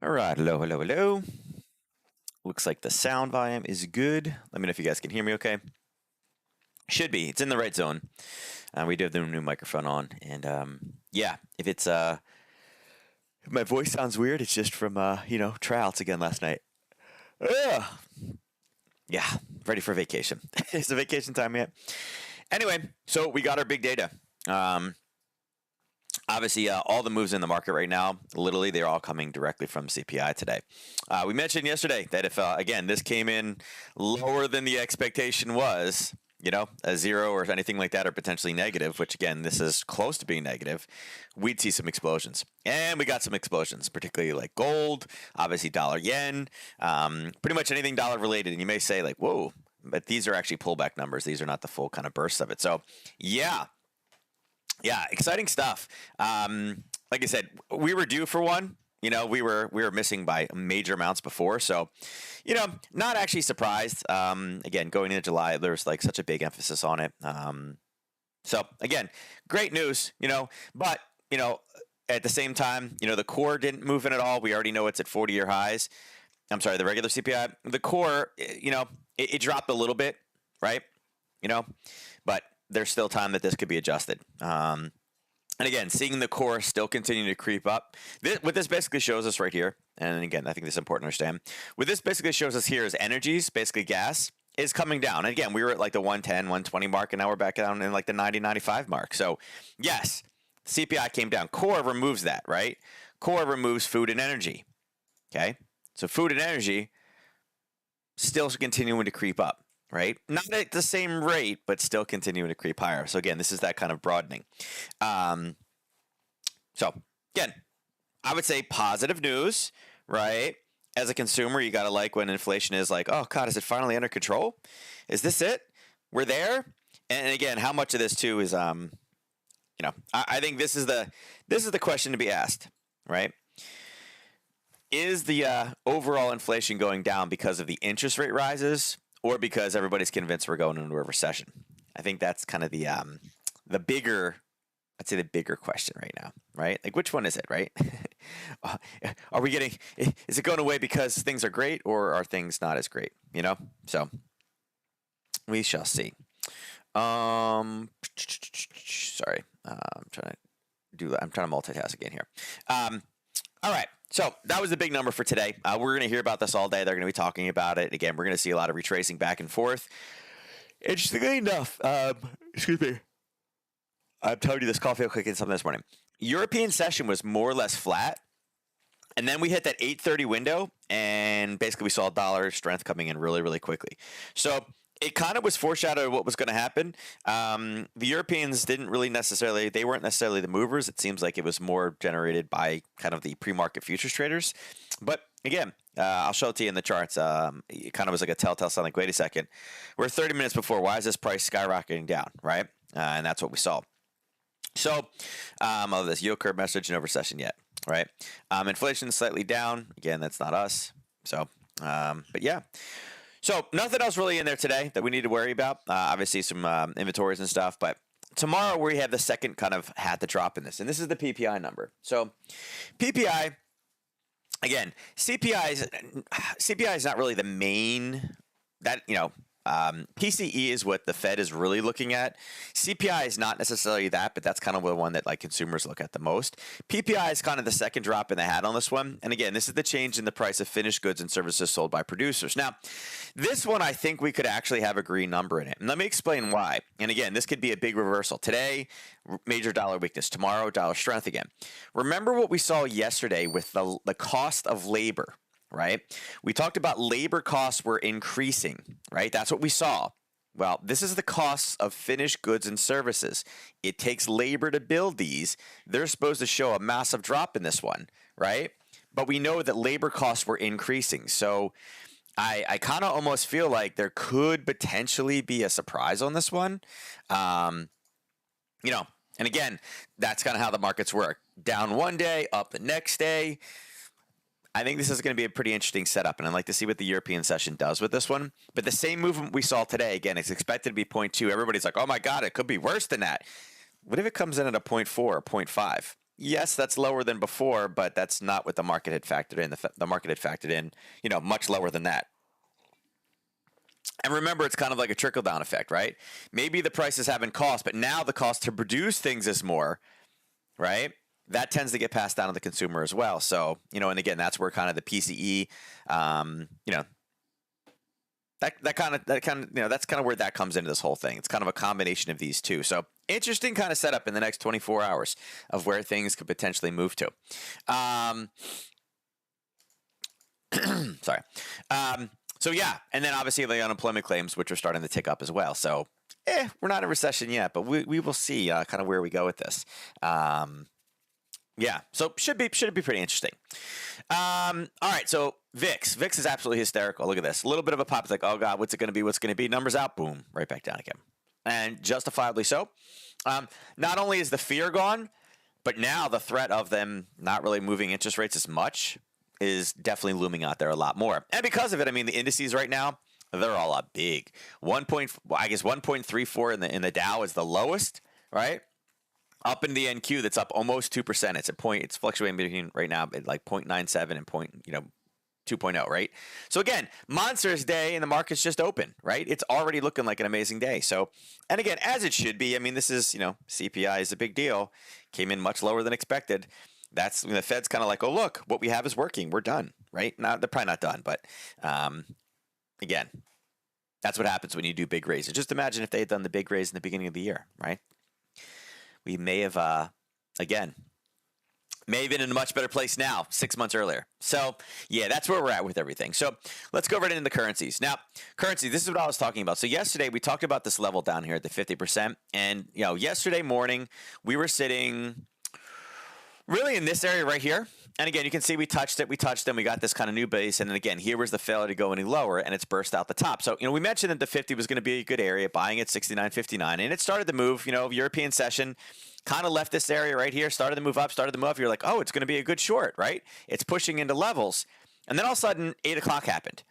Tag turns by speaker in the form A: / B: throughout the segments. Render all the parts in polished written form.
A: All right, hello, hello, hello. Looks like the sound volume is good. Let me know if you guys can hear me okay. Should be. It's in the right zone. We do have the new microphone on, and yeah, if my voice sounds weird, it's just from tryouts again last night. Ugh. Yeah, ready for vacation. Is it vacation time yet? Anyway, so we got our big data. Obviously, all the moves in the market right now, literally, they're all coming directly from CPI today. We mentioned yesterday that if, again, this came in lower than the expectation was, a zero or anything like that, or potentially negative, which, again, this is close to being negative, we'd see some explosions. And we got some explosions, particularly like gold, obviously dollar yen, pretty much anything dollar related. And you may say, like, whoa, but these are actually pullback numbers. These are not the full kind of bursts of it. So, yeah. Yeah, exciting stuff. Like I said, we were due for one. We were missing by major amounts before, so not actually surprised. Again, going into July, there was like such a big emphasis on it. So again, great news. But at the same time, the core didn't move in at all. We already know it's at 40-year highs. I'm sorry, the regular CPI, the core, it dropped a little bit, right? But there's still time that this could be adjusted. And again, seeing the core still continue to creep up. What this basically shows us right here, and again, I think this is important to understand. What this basically shows us here is energies, basically gas, is coming down. And again, we were at like the 110, 120 mark, and now we're back down in like the 90, 95 mark. So yes, CPI came down. Core removes that, right? Core removes food and energy. Okay? So food and energy still continuing to creep up. Right? Not at the same rate, but still continuing to creep higher. So again, this is that kind of broadening. So again, I would say positive news, right? As a consumer, you got to like when inflation is like, oh God, is it finally under control? Is this it? We're there. And again, how much of this too is, I think this is the question to be asked, right? Is the overall inflation going down because of the interest rate rises? Or because everybody's convinced we're going into a recession? I think that's kind of the bigger, I'd say the bigger question right now, right? Like, which one is it, right? Are we getting, is it going away because things are great, or are things not as great, So we shall see. Sorry, I'm trying to multitask again here. All right. So that was the big number for today. We're going to hear about this all day. They're going to be talking about it. Again, we're going to see a lot of retracing back and forth. Interestingly enough, excuse me. I'm telling you, this coffee will kick in something this morning. European session was more or less flat. And then we hit that 8:30 window, and basically we saw dollar strength coming in really, really quickly. So it kind of was foreshadowed what was going to happen. The Europeans they weren't necessarily the movers. It seems like it was more generated by kind of the pre-market futures traders. But again, I'll show it to you in the charts. It kind of was like a telltale sign, like, wait a second, we're 30 minutes before. Why is this price skyrocketing down, right? And that's what we saw. So, this yield curve message, no recession yet, right? Inflation slightly down. Again, that's not us. So, but yeah. So nothing else really in there today that we need to worry about. Obviously some inventories and stuff, but tomorrow we have the second kind of hat to drop in this, and this is the PPI number. So PPI, again, CPI is not really the main that PCE is what the Fed is really looking at. CPI is not necessarily that, but that's kind of the one that like consumers look at the most. PPI is kind of the second drop in the hat on this one. And again, this is the change in the price of finished goods and services sold by producers. Now, this one, I think we could actually have a green number in it. And let me explain why. And again, this could be a big reversal. Today, major dollar weakness. Tomorrow, dollar strength again. Remember what we saw yesterday with the cost of labor. Right? We talked about labor costs were increasing, right? That's what we saw. Well, this is the costs of finished goods and services. It takes labor to build these. They're supposed to show a massive drop in this one, right? But we know that labor costs were increasing. So I kind of almost feel like there could potentially be a surprise on this one. And again, that's kind of how the markets work. Down one day, up the next day. I think this is going to be a pretty interesting setup, and I'd like to see what the European session does with this one. But the same movement we saw today, again, it's expected to be 0.2. Everybody's like, oh my God, it could be worse than that. What if it comes in at a 0.4 or 0.5? yes, that's lower than before, but that's not what the market had factored in. The market had factored in, much lower than that. And remember, it's kind of like a trickle down effect, right? Maybe the prices haven't cost, but now the cost to produce things is more, right? That tends to get passed down to the consumer as well. So, and again, that's where kind of the PCE, that's kind of where that comes into this whole thing. It's kind of a combination of these two. So interesting kind of setup in the next 24 hours of where things could potentially move to. Sorry. So yeah, and then obviously the unemployment claims, which are starting to tick up as well. So, we're not in recession yet, but we will see kind of where we go with this. Yeah, so should be pretty interesting. All right, so VIX is absolutely hysterical. Look at this, a little bit of a pop. It's like, oh god, what's it going to be? What's going to be? Numbers out, boom, right back down again, and justifiably so. Not only is the fear gone, but now the threat of them not really moving interest rates as much is definitely looming out there a lot more. And because of it, I mean, the indices right now, they're all up big. 1.34 in the Dow is the lowest, right? Up in the NQ, that's up almost 2%. It's fluctuating between right now at like 0.97 and 2.0, right? So again, monsters day and the market's just open, right? It's already looking like an amazing day. So, and again, as it should be. I mean, this is, CPI is a big deal. Came in much lower than expected. That's the Fed's kind of like, oh, look, what we have is working. We're done, right? They're probably not done, but again, that's what happens when you do big raises. Just imagine if they had done the big raise in the beginning of the year, right? We may have, been in a much better place now 6 months earlier. So, yeah, that's where we're at with everything. So let's go right into the currencies. Now, currency, this is what I was talking about. So yesterday we talked about this level down here at the 50%. And, yesterday morning we were sitting really in this area right here. And again, you can see we touched it, we got this kind of new base. And then again, here was the failure to go any lower, and it's burst out the top. So, we mentioned that the 50 was going to be a good area, buying at 69.59, and it started to move. European session kind of left this area right here, started to move up. You're like, oh, it's going to be a good short, right? It's pushing into levels. And then all of a sudden, 8 o'clock happened,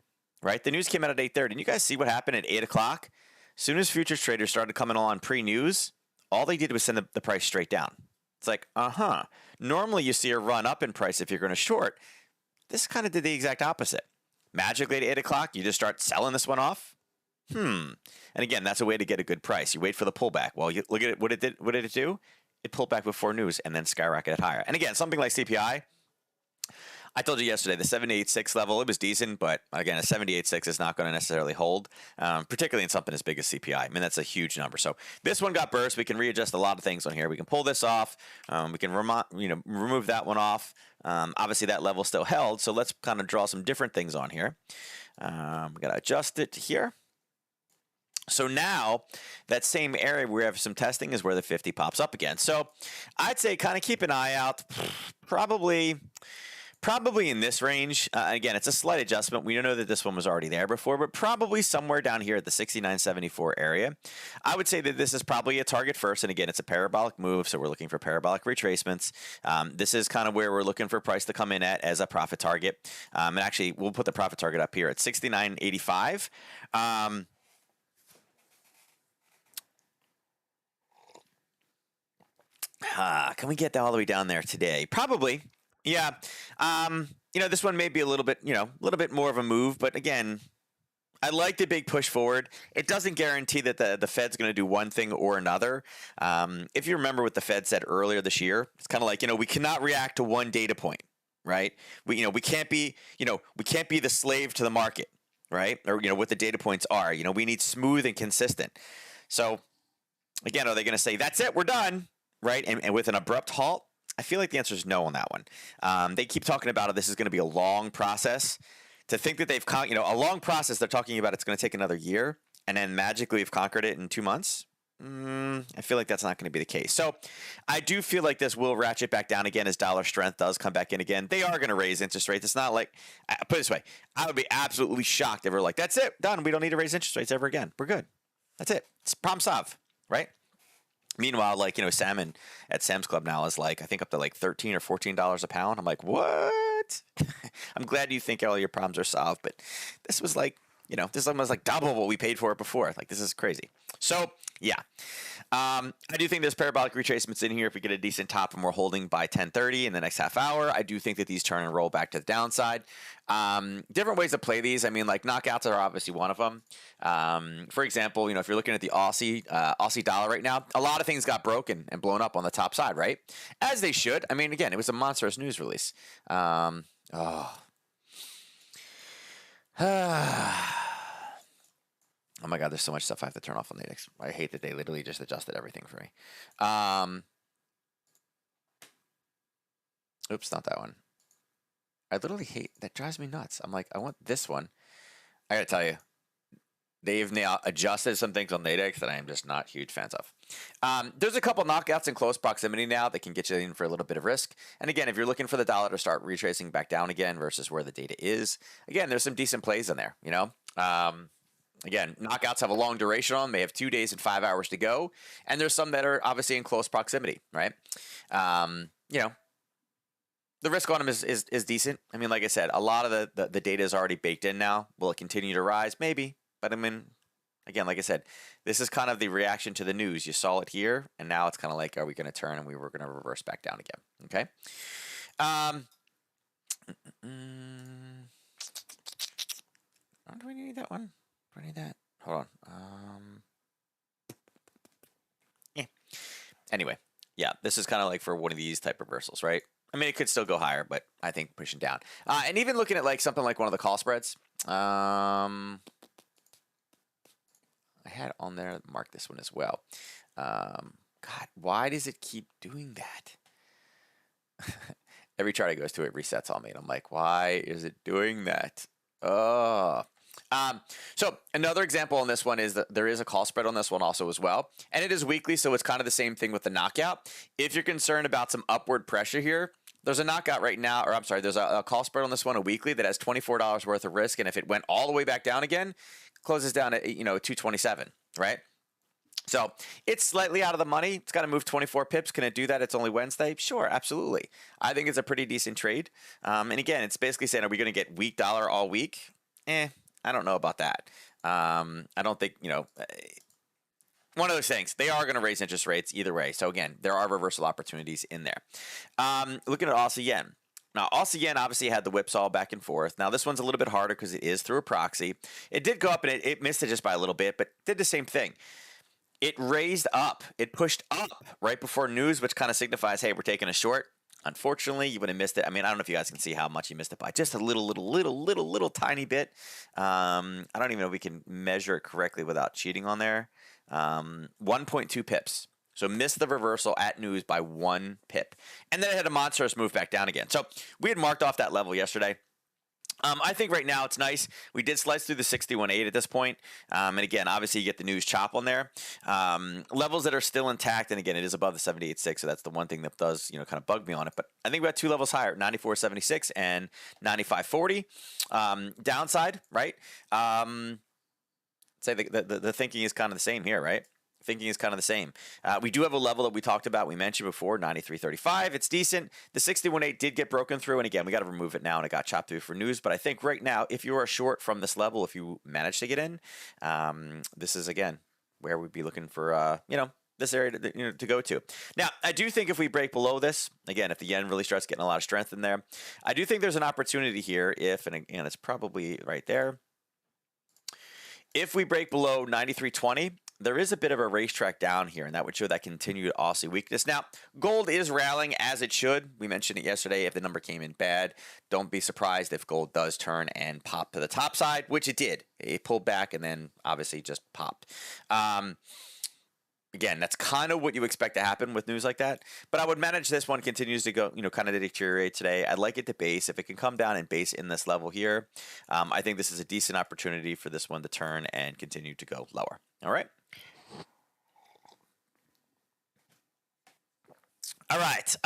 A: right? The news came out at 8:30. And you guys see what happened at 8 o'clock? As soon as futures traders started coming on pre-news, all they did was send the price straight down. It's like, normally you see a run up in price if you're going to short. This kind of did the exact opposite. Magically at 8 o'clock, you just start selling this one off. And again, that's a way to get a good price. You wait for the pullback. Well, you look at it. What did it do? It pulled back before news and then skyrocketed higher. And again, something like CPI, I told you yesterday, the 78.6 level, it was decent, but again, a 78.6 is not going to necessarily hold, particularly in something as big as CPI. I mean, that's a huge number. So this one got burst. We can readjust a lot of things on here. We can pull this off. We can remove that one off. Obviously, that level still held. So let's kind of draw some different things on here. We got to adjust it here. So now that same area where we have some testing is where the 50 pops up again. So I'd say kind of keep an eye out, probably in this range. Again, it's a slight adjustment. We don't know that this one was already there before, but probably somewhere down here at the 69.74 area. I would say that this is probably a target first. And again, it's a parabolic move, so we're looking for parabolic retracements. This is kind of where we're looking for price to come in at as a profit target. And actually, we'll put the profit target up here at 69.85. Can we get all the way down there today? Probably. Yeah. This one may be a little bit more of a move, but again, I like the big push forward. It doesn't guarantee that the Fed's going to do one thing or another. If you remember what the Fed said earlier this year, it's kind of like, we cannot react to one data point, right? We can't be the slave to the market, right? Or, what the data points are. We need smooth and consistent. So again, are they going to say, that's it, we're done, right? And with an abrupt halt? I feel like the answer is no on that one. They keep talking about it. This is going to be a long process. To think that they've, a long process, they're talking about it's going to take another year, and then magically we've conquered it in 2 months. I feel like that's not going to be the case. So I do feel like this will ratchet back down again as dollar strength does come back in again. They are going to raise interest rates. It's not like, put it this way, I would be absolutely shocked if we're like, that's it, done. We don't need to raise interest rates ever again. We're good. That's it. It's problem solved, right? Meanwhile, salmon at Sam's Club now is like, I think up to like $13 or $14 a pound. I'm like, what? I'm glad you think all your problems are solved, but this was like, this almost like double what we paid for it before. Like, this is crazy. So yeah, I do think there's parabolic retracements in here. If we get a decent top and we're holding by 10:30 in the next half hour, I do think that these turn and roll back to the downside. Different ways to play these. I mean, like knockouts are obviously one of them. For example, if you're looking at the Aussie dollar right now, a lot of things got broken and blown up on the top side, right? As they should. I mean, again, it was a monstrous news release. Oh my God, there's so much stuff I have to turn off on Nadex. I hate that they literally just adjusted everything for me. Oops, not that one. I literally hate, that drives me nuts. I'm like, I want this one. I gotta tell you, they've now adjusted some things on Nadex that I am just not huge fans of. There's a couple knockouts in close proximity now that can get you in for a little bit of risk. And again, if you're looking for the dollar to start retracing back down again versus where the data is, again, there's some decent plays in there, Again, knockouts have a long duration on them. They have 2 days and 5 hours to go. And there's some that are obviously in close proximity, right? The risk on them is decent. I mean, like I said, a lot of the data is already baked in now. Will it continue to rise? Maybe. But I mean, again, like I said, this is kind of the reaction to the news. You saw it here, and now it's kind of like, are we going to turn and we were going to reverse back down again? Okay. Do we need that one? Do I need that? Hold on. Yeah. Anyway, yeah, this is kind of like for one of these type reversals, right? I mean, it could still go higher, but I think pushing down. And even looking at like something like one of the call spreads. I had on there, mark this one as well. God, why does it keep doing that? Every chart I goes to, it resets on me. And I'm like, why is it doing that? Oh. So another example on this one is that there is a call spread on this one also as well. And it is weekly, so it's kind of the same thing with the knockout. If you're concerned about some upward pressure here, there's a knockout right now, or I'm sorry, there's a call spread on this one, a weekly, that has $24 worth of risk. And if it went all the way back down again, closes down at, 227, right? So it's slightly out of the money. It's got to move 24 pips. Can it do that? It's only Wednesday. Sure, absolutely. I think it's a pretty decent trade. And again, it's basically saying, are we going to get weak dollar all week? I don't know about that. I don't think, one of those things. They are going to raise interest rates either way. So again, there are reversal opportunities in there. Looking at Aussie Yen. Now, Aussie Yen obviously had the whipsaw back and forth. Now, this one's a little bit harder because it is through a proxy. It did go up and it missed it just by a little bit, but did the same thing. It raised up. It pushed up right before news, which kind of signifies, hey, we're taking a short. Unfortunately, you would have missed it. I mean, I don't know if you guys can see how much you missed it by. Just a little tiny bit. I don't even know if we can measure it correctly without cheating on there. 1.2 pips. So missed the reversal at news by 1 pip. And then it had a monstrous move back down again. So we had marked off that level yesterday. I think right now it's nice. We did slice through the 61.8 at this point. And again, obviously you get the news chop on there. Levels that are still intact. And again, it is above the 78.6. So that's the one thing that does, kind of bug me on it. But I think we got 2 levels higher, 94.76 and 95.40. Downside, right? Say the thinking is kind of the same here, right? Thinking is kind of the same. We do have a level that we talked about. We mentioned before, 93.35. It's decent. The 61.8 did get broken through. And again, we got to remove it now. And it got chopped through for news. But I think right now, if you are short from this level, if you manage to get in, this is, again, where we'd be looking for, this area to go to. Now, I do think if we break below this, again, if the yen really starts getting a lot of strength in there, I do think there's an opportunity here if, and again, it's probably right there. If we break below 93.20, there is a bit of a racetrack down here, and that would show that continued Aussie weakness. Now, gold is rallying as it should. We mentioned it yesterday. If the number came in bad, don't be surprised if gold does turn and pop to the top side, which it did. It pulled back and then obviously just popped. Again, that's kind of what you expect to happen with news like that. But I would manage this one continues to go, kind of to deteriorate today. I'd like it to base. If it can come down and base in this level here, I think this is a decent opportunity for this one to turn and continue to go lower. All right. All right.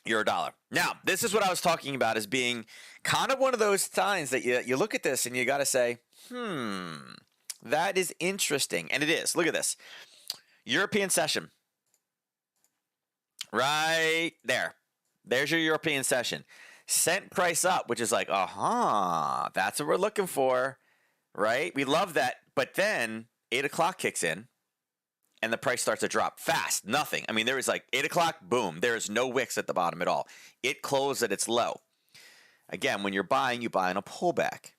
A: Euro dollar. Now, this is what I was talking about as being kind of one of those signs that you look at this and you got to say, that is interesting. And it is. Look at this. European session. Right there. There's your European session. Cent price up, which is like, that's what we're looking for. Right? We love that. But then 8 o'clock kicks in, and the price starts to drop fast. Nothing. I mean, there was like 8 o'clock, boom. There is no wicks at the bottom at all. It closed at its low. Again, when you're buying, you buy on a pullback.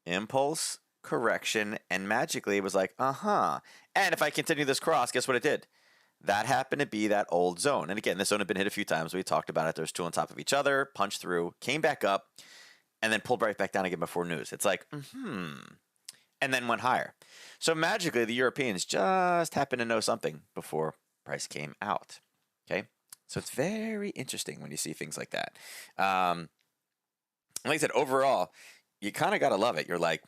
A: Impulse, correction, and magically it was like, And if I continue this cross, guess what it did? That happened to be that old zone. And again, this zone had been hit a few times. We talked about it. There's two on top of each other, punched through, came back up, and then pulled right back down again before news. It's like, and then went higher. So magically, the Europeans just happened to know something before price came out. Okay? So it's very interesting when you see things like that. Like I said, overall, you kind of got to love it. You're like,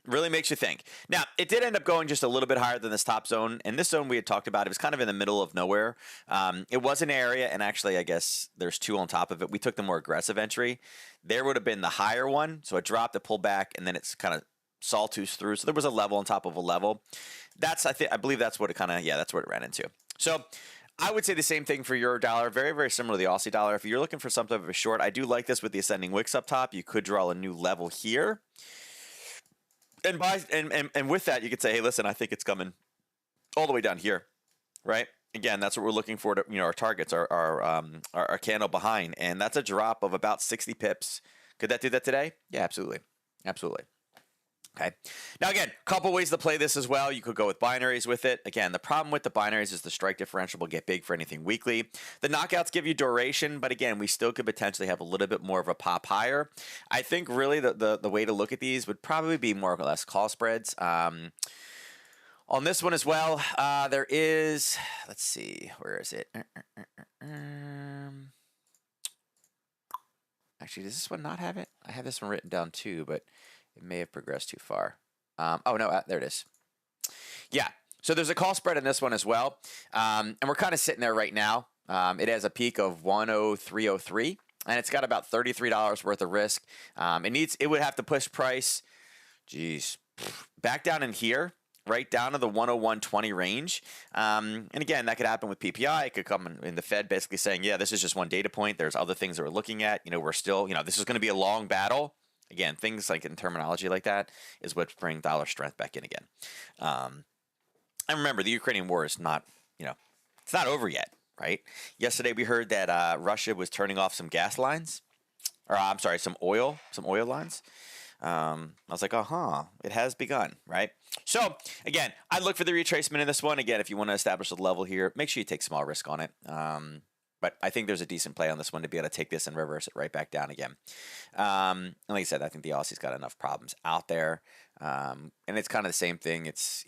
A: really makes you think. Now, it did end up going just a little bit higher than this top zone. And this zone we had talked about, it was kind of in the middle of nowhere. It was an area, and actually, I guess there's two on top of it. We took the more aggressive entry. There would have been the higher one. So it dropped, it pulled back, and then it's kind of sawtooth through. So there was a level on top of a level. I believe that's what it that's what it ran into. So I would say the same thing for euro dollar. Very, very similar to the Aussie dollar. If you're looking for some type of a short, I do like this with the ascending wicks up top. You could draw a new level here. And with that, you could say, hey, listen, I think it's coming all the way down here, right? Again, that's what we're looking for. Our targets, our candle behind, and that's a drop of about 60 pips. Could that do that today? Yeah, absolutely, absolutely. Okay. Now, again, a couple ways to play this as well. You could go with binaries with it. Again, the problem with the binaries is the strike differential will get big for anything weekly. The knockouts give you duration, but again, we still could potentially have a little bit more of a pop higher. I think really the way to look at these would probably be more or less call spreads. On this one as well, there is, let's see, where is it? Actually, does this one not have it? I have this one written down too, but it may have progressed too far. Oh, no, there it is. Yeah, so there's a call spread in this one as well. And we're kind of sitting there right now. It has a peak of 103.03, and it's got about $33 worth of risk. It would have to push price, back down in here, right down to the 101.20 range. And again, that could happen with PPI. It could come in the Fed basically saying, yeah, this is just one data point. There's other things that we're looking at. We're still, this is going to be a long battle. Again, things like in terminology like that is what's bringing dollar strength back in again. And remember, the Ukrainian war is not, it's not over yet, right? Yesterday we heard that Russia was turning off some gas lines, some oil lines. I was like, it has begun, right? So again, I'd look for the retracement in this one. Again, if you want to establish a level here, make sure you take small risk on it. But I think there's a decent play on this one to be able to take this and reverse it right back down again. And like I said, I think the Aussie's got enough problems out there. And it's kind of the same thing. It's,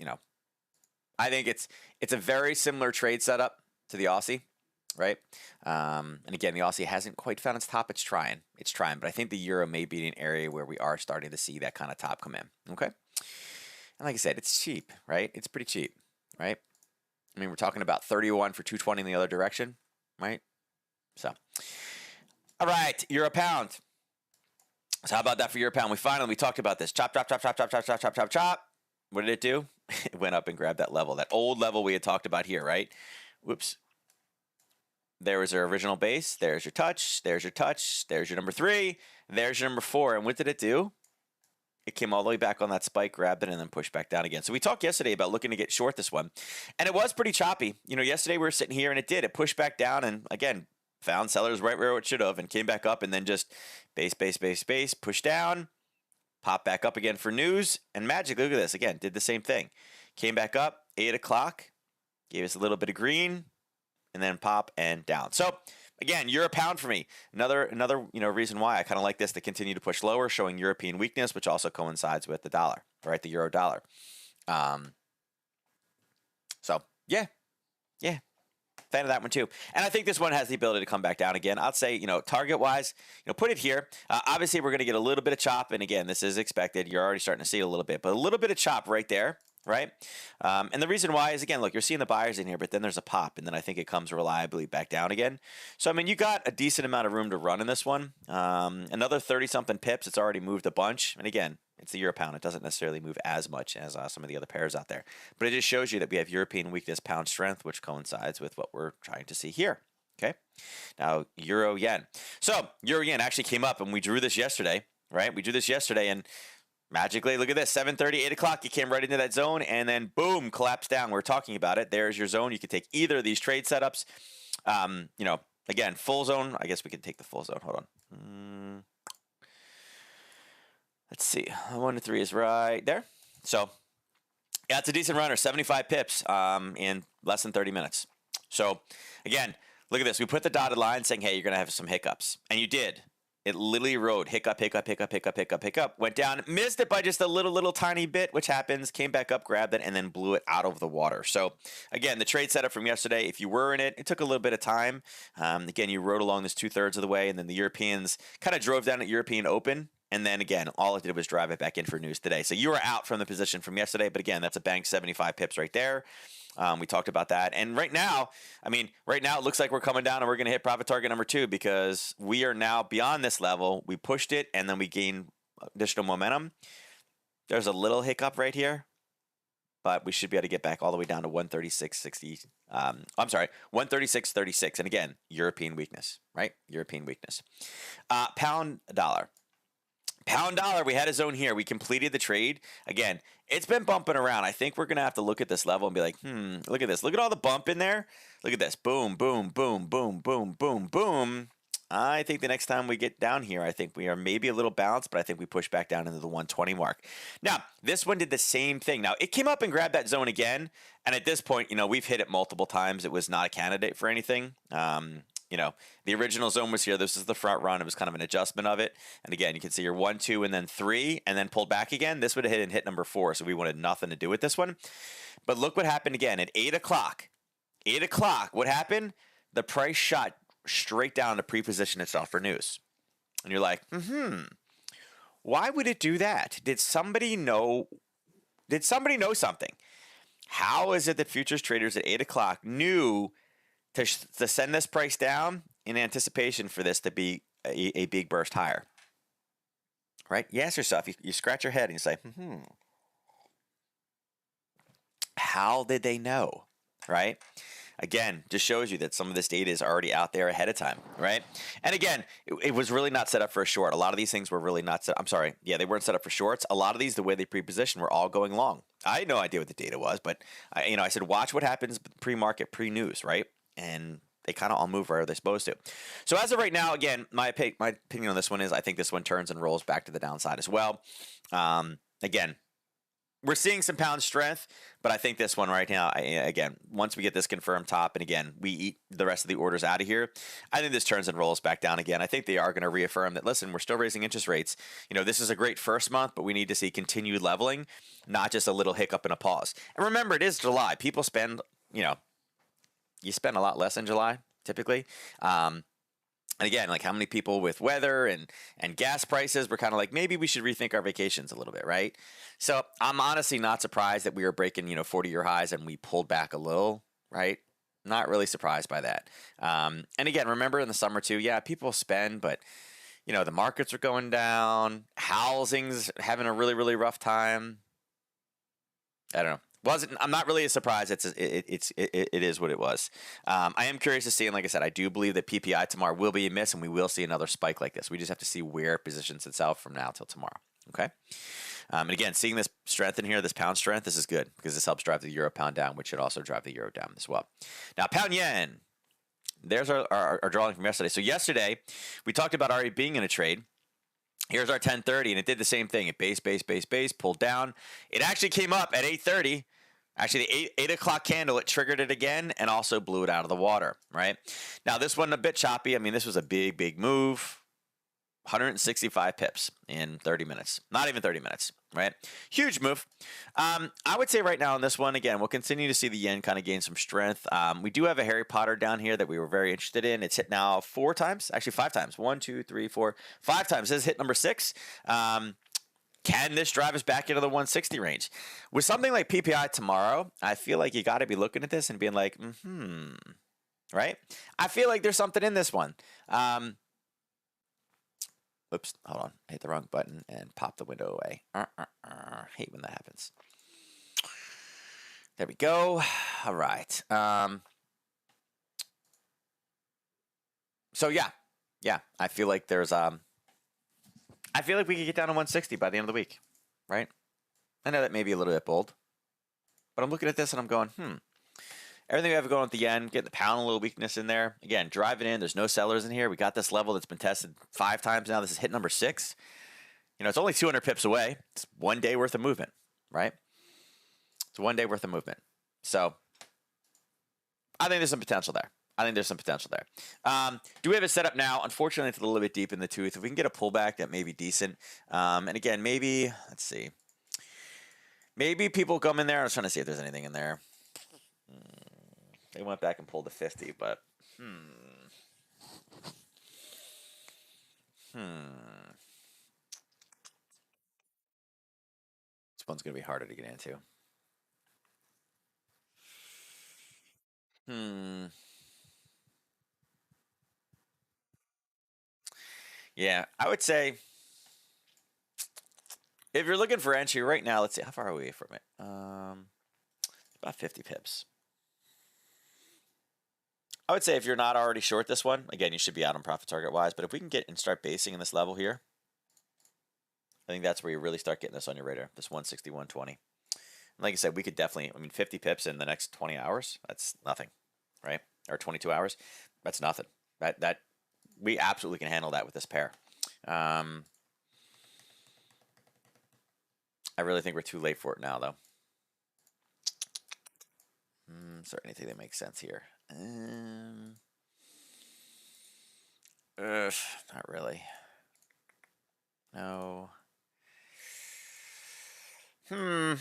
A: I think it's a very similar trade setup to the Aussie, right? And again, the Aussie hasn't quite found its top. It's trying, but I think the euro may be an area where we are starting to see that kind of top come in. Okay. And like I said, it's cheap, right? It's pretty cheap, right? I mean, we're talking about 31 for 220 in the other direction. Right? So, all right, euro pound. So how about that for euro pound? We talked about this. Chop, chop, chop, chop, chop, chop, chop, chop, chop, chop. What did it do? It went up and grabbed that level, that old level we had talked about here, right? Whoops. There was our original base. There's your touch. There's your touch. There's your number 3. There's your number 4. And what did it do? It came all the way back on that spike, grabbed it, and then pushed back down again. So we talked yesterday about looking to get short this one. And it was pretty choppy. Yesterday we were sitting here, and it did. It pushed back down and, again, found sellers right where it should have and came back up and then just base, pushed down, popped back up again for news. And magically, look at this. Again, did the same thing. Came back up, 8 o'clock, gave us a little bit of green, and then pop and down. So, again, euro pound for me. Another reason why I kind of like this to continue to push lower, showing European weakness, which also coincides with the dollar, right? The euro dollar. So yeah, fan of that one too. And I think this one has the ability to come back down again. I'd say, target wise, put it here. Obviously, we're going to get a little bit of chop, and again, this is expected. You're already starting to see it a little bit, but a little bit of chop right there. Right? And the reason why is, again, look, you're seeing the buyers in here, but then there's a pop, and then I think it comes reliably back down again. So, I mean, you got a decent amount of room to run in this one. Another 30-something pips. It's already moved a bunch. And again, it's the euro pound. It doesn't necessarily move as much as some of the other pairs out there. But it just shows you that we have European weakness, pound strength, which coincides with what we're trying to see here. Okay? Now, euro-yen. So, euro-yen actually came up, and we drew this yesterday, right? We drew this yesterday, and Magically, look at this, 7:30, 8 o'clock, you came right into that zone, and then boom, collapsed down. We're talking about it. There's your zone. You could take either of these trade setups. You know, again, full zone. I guess we can take the full zone. Hold on. Let's see. 1 to 3 is right there. So, yeah, it's a decent runner, 75 pips in less than 30 minutes. So, again, look at this. We put the dotted line saying, hey, you're going to have some hiccups. And you did. It literally rode hiccup, hiccup, hiccup, hiccup, hiccup, hiccup, went down, missed it by just a little tiny bit, which happens, came back up, grabbed it, and then blew it out of the water. So, again, the trade setup from yesterday, if you were in it, it took a little bit of time. Again, you rode along this 2/3 of the way, and then the Europeans kind of drove down at European Open. And then, again, all it did was drive it back in for news today. So you were out from the position from yesterday. But, again, that's a bank 75 pips right there. We talked about that. And right now it looks like we're coming down and we're going to hit profit target number 2 because we are now beyond this level. We pushed it, and then we gained additional momentum. There's a little hiccup right here, but we should be able to get back all the way down to 136.60. 136.36. And, again, European weakness, right? European weakness. Pound dollar. Pound dollar, we had a zone here. We completed the trade. Again, it's been bumping around. I think we're going to have to look at this level and be like, look at this. Look at all the bump in there. Look at this. Boom, boom, boom, boom, boom, boom, boom. I think the next time we get down here, I think we are maybe a little balanced, but I think we push back down into the 120 mark. Now, this one did the same thing. Now, it came up and grabbed that zone again. And at this point, we've hit it multiple times. It was not a candidate for anything. The original zone was here. This is the front run. It was kind of an adjustment of it. And again, you can see your 1, 2, and then 3, and then pulled back again. This would have hit number 4, so we wanted nothing to do with this one. But look what happened again at 8 o'clock. 8 o'clock, what happened? The price shot straight down to pre-position itself for news. And you're like, why would it do that? Did somebody know something? How is it that futures traders at 8 o'clock knew to send this price down in anticipation for this to be a big burst higher? Right? You ask yourself, you scratch your head and you say, how did they know? Right? Again, just shows you that some of this data is already out there ahead of time, right? And again, it was really not set up for a short. A lot of these things were really not set. I'm sorry. Yeah, they weren't set up for shorts. A lot of these, the way they pre-positioned, were all going long. I had no idea what the data was, but I said, watch what happens pre-market, pre-news, right? And they kind of all move where they're supposed to. So as of right now, again, my opinion on this one is I think this one turns and rolls back to the downside as well. Again, we're seeing some pound strength, but I think this one right now, again, once we get this confirmed top, and again, we eat the rest of the orders out of here, I think this turns and rolls back down again. I think they are going to reaffirm that, listen, we're still raising interest rates. This is a great first month, but we need to see continued leveling, not just a little hiccup and a pause. And remember, it is July. People spend, you spend a lot less in July, typically. And again, like how many people with weather and gas prices, we're kind of like, maybe we should rethink our vacations a little bit, right? So I'm honestly not surprised that we were breaking, 40-year highs and we pulled back a little, right? Not really surprised by that. And again, remember in the summer too, yeah, people spend, but the markets are going down. Housing's having a really, really rough time. I don't know. I'm not really surprised. It is what it was. I am curious to see, and like I said, I do believe that PPI tomorrow will be a miss, and we will see another spike like this. We just have to see where it positions itself from now till tomorrow. Okay. And again, seeing this strength in here, this pound strength, this is good because this helps drive the euro pound down, which should also drive the euro down as well. Now, pound yen. There's our drawing from yesterday. So yesterday, we talked about already being in a trade. Here's our 1030, and it did the same thing. It base, pulled down. It actually came up at 8:30. Actually, the 8 o'clock candle, it triggered it again and also blew it out of the water, right? Now, this one a bit choppy. I mean, this was a big move. 165 pips in 30 minutes. Not even 30 minutes, right? Huge move. I would say right now on this one, again, we'll continue to see the yen kind of gain some strength. We do have a Harry Potter down here that we were very interested in. It's hit now 4 times. Actually, 5 times. 1, 2, 3, 4, 5 times. This is hit number 6. Can this drive us back into the 160 range? With something like PPI tomorrow, I feel like you got to be looking at this and being like, right? I feel like there's something in this one. Oops, hold on. I hit the wrong button and pop the window away. Hate when that happens. There we go. All right. So yeah. I feel like there's I feel like we could get down to 160 by the end of the week. right? I know that may be a little bit bold, but I'm looking at this and I'm going, everything we have going at the end, getting the pound, a little weakness in there. Again, driving in, there's no sellers in here. We got this level that's been tested 5 times now. This is hit number 6. It's only 200 pips away. It's 1 day worth of movement, right? It's 1 day worth of movement. So I think there's some potential there. Do we have it set up now? Unfortunately, it's a little bit deep in the tooth. If we can get a pullback, that may be decent. And again, maybe, let's see. Maybe people come in there. I was trying to see if there's anything in there. They went back and pulled the 50, but This one's going to be harder to get into. Yeah, I would say if you're looking for entry right now, let's see, how far are we away from it? About 50 pips. I would say if you're not already short this one, again, you should be out on profit target wise, but if we can get and start basing in this level here, I think that's where you really start getting this on your radar, this 160, 120. And like I said, we could definitely, 50 pips in the next 20 hours, that's nothing, right? Or 22 hours, that's nothing. That we absolutely can handle that with this pair. I really think we're too late for it now, though. Is there anything that makes sense here? Not really. No. No,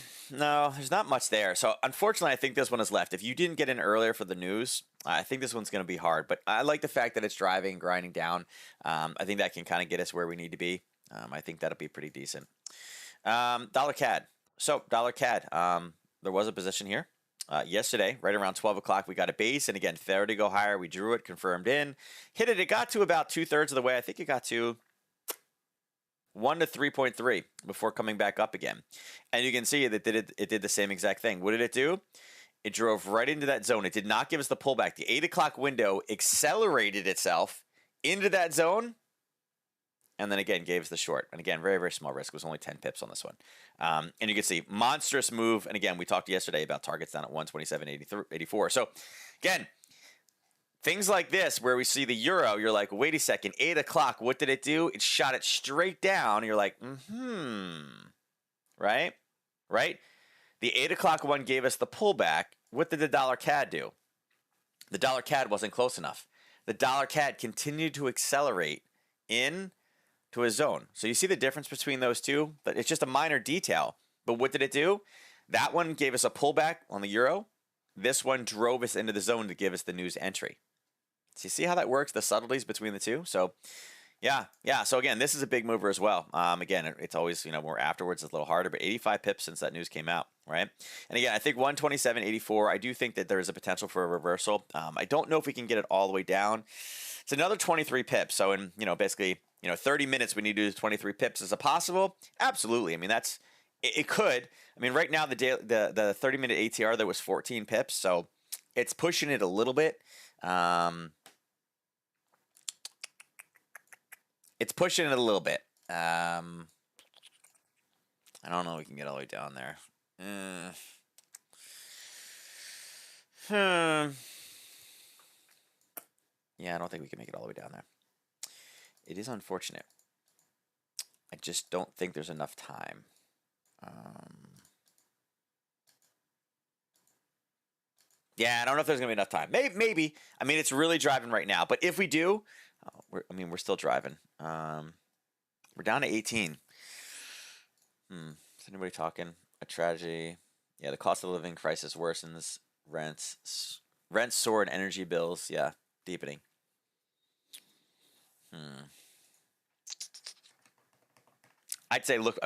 A: there's not much there. So unfortunately, I think this one is left. If you didn't get in earlier for the news, I think this one's going to be hard. But I like the fact that it's driving, grinding down. I think that can kind of get us where we need to be. I think that'll be pretty decent. Dollar CAD. So dollar CAD. There was a position here. Yesterday, right around 12 o'clock, we got a base. And again, fair to go higher. We drew it, confirmed in. Hit it. It got to about 2/3 of the way. I think it got to 1 to 3.3 before coming back up again. And you can see that it did the same exact thing. What did it do? It drove right into that zone. It did not give us the pullback. The 8 o'clock window accelerated itself into that zone. And then again, gave us the short. And again, very, very small risk. It was only 10 pips on this one. And you can see monstrous move. And again, we talked yesterday about targets down at 127.84. So again, things like this where we see the euro, you're like, wait a second, 8 o'clock, what did it do? It shot it straight down. You're like, right? The 8 o'clock one gave us the pullback. What did the dollar CAD do? The dollar CAD wasn't close enough. The dollar CAD continued to accelerate in to a zone. So you see the difference between those two? But it's just a minor detail. But what did it do? That one gave us a pullback on the euro. This one drove us into the zone to give us the news entry. So you see how that works, the subtleties between the two? So yeah. So again, this is a big mover as well. Again, it's always, more afterwards, it's a little harder, but 85 pips since that news came out, right? And again, I think 127.84, I do think that there is a potential for a reversal. I don't know if we can get it all the way down. It's another 23 pips. So in, basically, 30 minutes, we need to do 23 pips. Is it possible? Absolutely. It could. Right now, the 30-minute ATR, there was 14 pips, so it's pushing it a little bit. It's pushing it a little bit. I don't know if we can get all the way down there. Yeah, I don't think we can make it all the way down there. It is unfortunate. I just don't think there's enough time. Yeah, I don't know if there's going to be enough time. Maybe. It's really driving right now. But if we do, we're still driving. We're down to 18. Is anybody talking? A tragedy. Yeah, the cost of living crisis worsens. Rents soar and energy bills. Yeah, deepening. I'd say, look,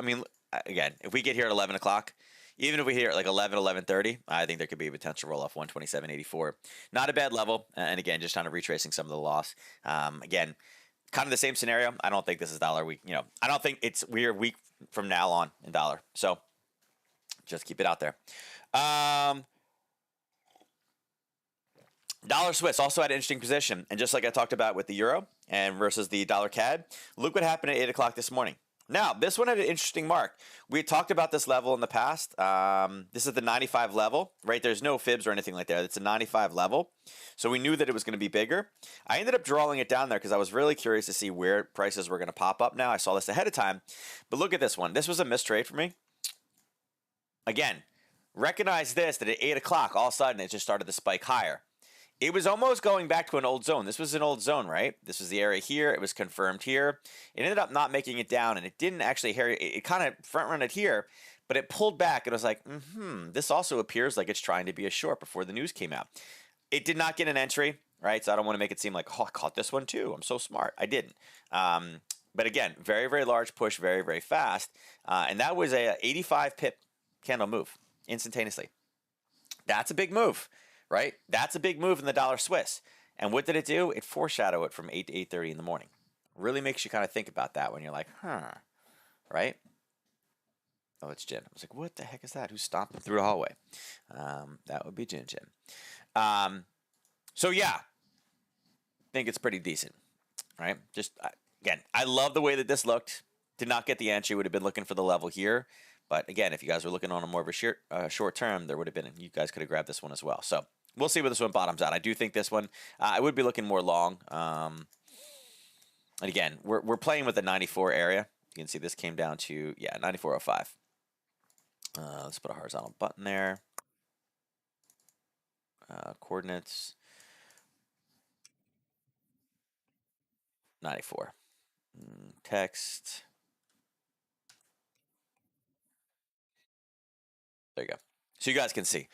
A: again, if we get here at 11 o'clock, even if we hit at like 11:30, I think there could be a potential roll-off 127.84. Not a bad level. And again, just kind of retracing some of the loss. Again, kind of the same scenario. I don't think this is dollar week. I don't think we're a week from now on in dollar. So just keep it out there. Dollar Swiss also had an interesting position. And just like I talked about with the euro and versus the dollar CAD, look what happened at 8 o'clock this morning. Now, this one had an interesting mark. We had talked about this level in the past. This is the 95 level, right? There's no fibs or anything like that. It's a 95 level. So we knew that it was going to be bigger. I ended up drawing it down there because I was really curious to see where prices were going to pop up now. I saw this ahead of time. But look at this one. This was a missed trade for me. Again, recognize this, that at 8 o'clock, all of a sudden, it just started to spike higher. It was almost going back to an old zone. This was an old zone, right? This was the area here. It was confirmed here. It ended up not making it down, and it didn't actually it kind of front-run it here, but it pulled back, and I was like, this also appears like it's trying to be a short before the news came out. It did not get an entry, right? So I don't want to make it seem like, oh, I caught this one too. I'm so smart. I didn't. But again, very, very large push, very, very fast. And that was a 85 pip candle move instantaneously. That's a big move. Right? That's a big move in the dollar Swiss. And what did it do? It foreshadowed it from 8 to 8:30 in the morning. Really makes you kind of think about that when you're like, right? Oh, it's Jin. I was like, what the heck is that? Who's stomping through the hallway? That would be Jin. So yeah, I think it's pretty decent, right? Just, again, I love the way that this looked. Did not get the entry. Would have been looking for the level here. But again, if you guys were looking on a more of a short term, there would have been, you guys could have grabbed this one as well. So we'll see where this one bottoms out. I do think this one, I would be looking more long. And again, we're playing with the 94 area. You can see this came down to, 94.05. Let's put a horizontal button there. Coordinates. 94. Text. There you go. So you guys can see.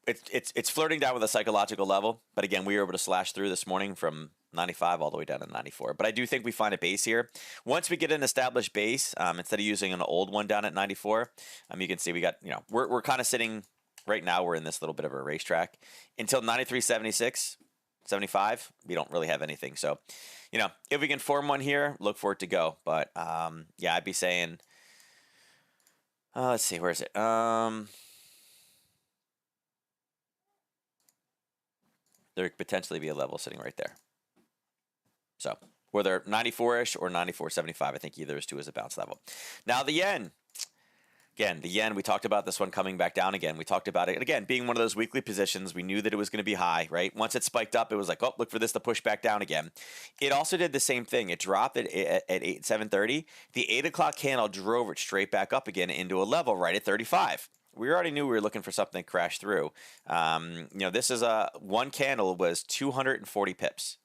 A: It's flirting down with a psychological level, but again, we were able to slash through this morning from 95 all the way down to 94. But I do think we find a base here. Once we get an established base, instead of using an old one down at 94, you can see we got, we're kind of sitting right now. We're in this little bit of a racetrack until 93.76, 75. We don't really have anything. So, if we can form one here, look for it to go. But I'd be saying, let's see, where is it? There could potentially be a level sitting right there. So whether 94-ish or 94.75, I think either is two as a bounce level. Now the yen. Again, the yen, we talked about this one coming back down again. We talked about it, again, being one of those weekly positions. We knew that it was going to be high, right? Once it spiked up, it was like, oh, look for this to push back down again. It also did the same thing. It dropped at 7:30. The 8 o'clock candle drove it straight back up again into a level right at 35. We already knew we were looking for something to crash through. This is one candle was 240 pips.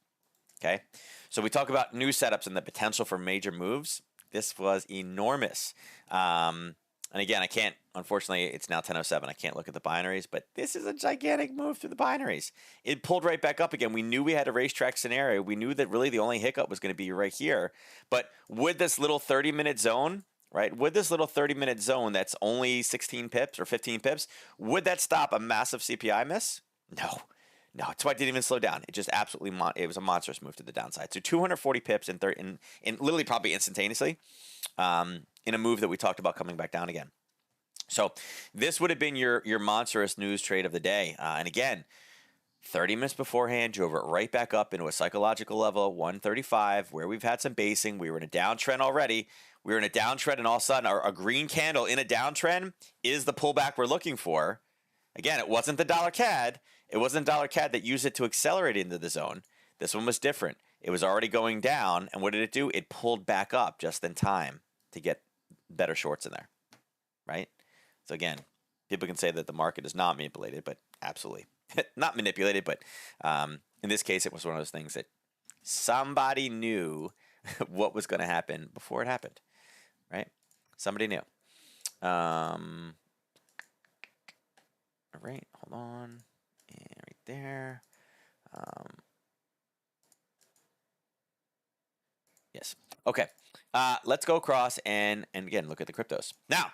A: Okay. So we talk about new setups and the potential for major moves. This was enormous. And again, I can't, unfortunately, it's now 10:07. I can't look at the binaries, but this is a gigantic move through the binaries. It pulled right back up again. We knew we had a racetrack scenario. We knew that really the only hiccup was going to be right here. But would this little 30-minute zone, right? Would this little 30-minute zone that's only 16 pips or 15 pips, would that stop a massive CPI miss? No. That's why it didn't even slow down. It just absolutely, it was a monstrous move to the downside. So 240 pips in literally probably instantaneously in a move that we talked about coming back down again. So this would have been your monstrous news trade of the day. And again, 30 minutes beforehand, drove it right back up into a psychological level, 135, where we've had some basing. We were in a downtrend already. We were in a downtrend, and all of a sudden, a green candle in a downtrend is the pullback we're looking for. Again, it wasn't the dollar CAD. It wasn't dollar CAD that used it to accelerate into the zone. This one was different. It was already going down, and what did it do? It pulled back up just in time to get better shorts in there, right? So again, people can say that the market is not manipulated, but absolutely not manipulated. But in this case, it was one of those things that somebody knew what was going to happen before it happened, right? Somebody knew. All right, hold on. And right there. Yes. Okay. Let's go across and again, look at the cryptos. Now,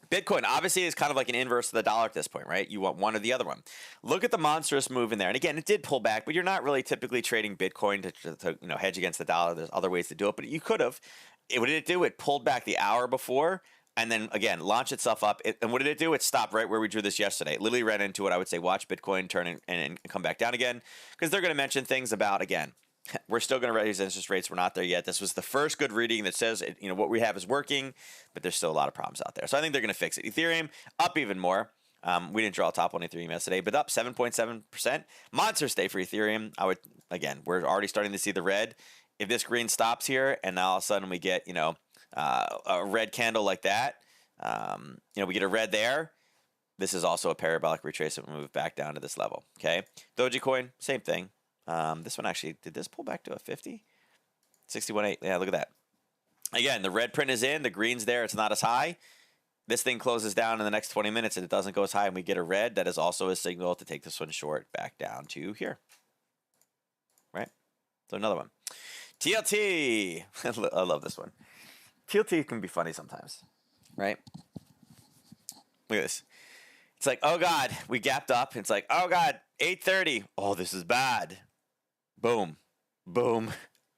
A: Bitcoin obviously is kind of like an inverse of the dollar at this point, right? You want one or the other one. Look at the monstrous move in there. And again, it did pull back, but you're not really typically trading Bitcoin to hedge against the dollar. There's other ways to do it, but you could have. What did it do? It pulled back the hour before and then, again, launched itself up. And what did it do? It stopped right where we drew this yesterday. It literally ran into it. I would say watch Bitcoin turn and come back down again because they're going to mention things about, again, We're still going to raise interest rates. We're not there yet. This was the first good reading that says, what we have is working, but there's still a lot of problems out there. So I think they're going to fix it. Ethereum up even more. We didn't draw a top on Ethereum yesterday, but up 7.7%. Monster day for Ethereum. We're already starting to see the red. If this green stops here and now all of a sudden we get, a red candle like that, we get a red there. This is also a parabolic retracement move back down to this level. Okay. Dogecoin, same thing. This one actually, did this pull back to a 50? 61.8. Yeah, look at that. Again, the red print is in, the green's there, it's not as high. This thing closes down in the next 20 minutes and it doesn't go as high and we get a red. That is also a signal to take this one short back down to here. Right? So another one. TLT. I love this one. TLT can be funny sometimes. Right? Look at this. It's like, oh God, we gapped up. It's like, oh God, 8:30. Oh, this is bad. Boom, boom,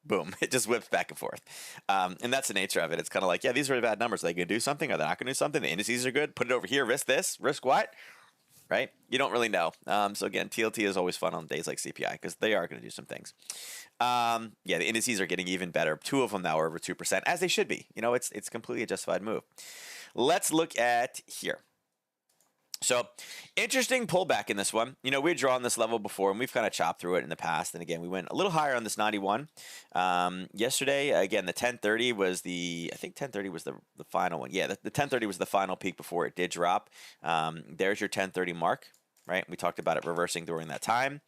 A: boom. It just whips back and forth. And that's the nature of it. It's kind of like, yeah, these are bad numbers. Are they going to do something? Are they not going to do something? The indices are good. Put it over here. Risk this. Risk what? Right? You don't really know. So again, TLT is always fun on days like CPI because they are going to do some things. The indices are getting even better. 2 of them now are over 2%, as they should be. It's completely a justified move. Let's look at here. So, interesting pullback in this one. We had drawn this level before, and we've kind of chopped through it in the past. And again, we went a little higher on this 91. Yesterday, again, the 1030 was the final one. Yeah, the 1030 was the final peak before it did drop. There's your 1030 mark, right? We talked about it reversing during that time.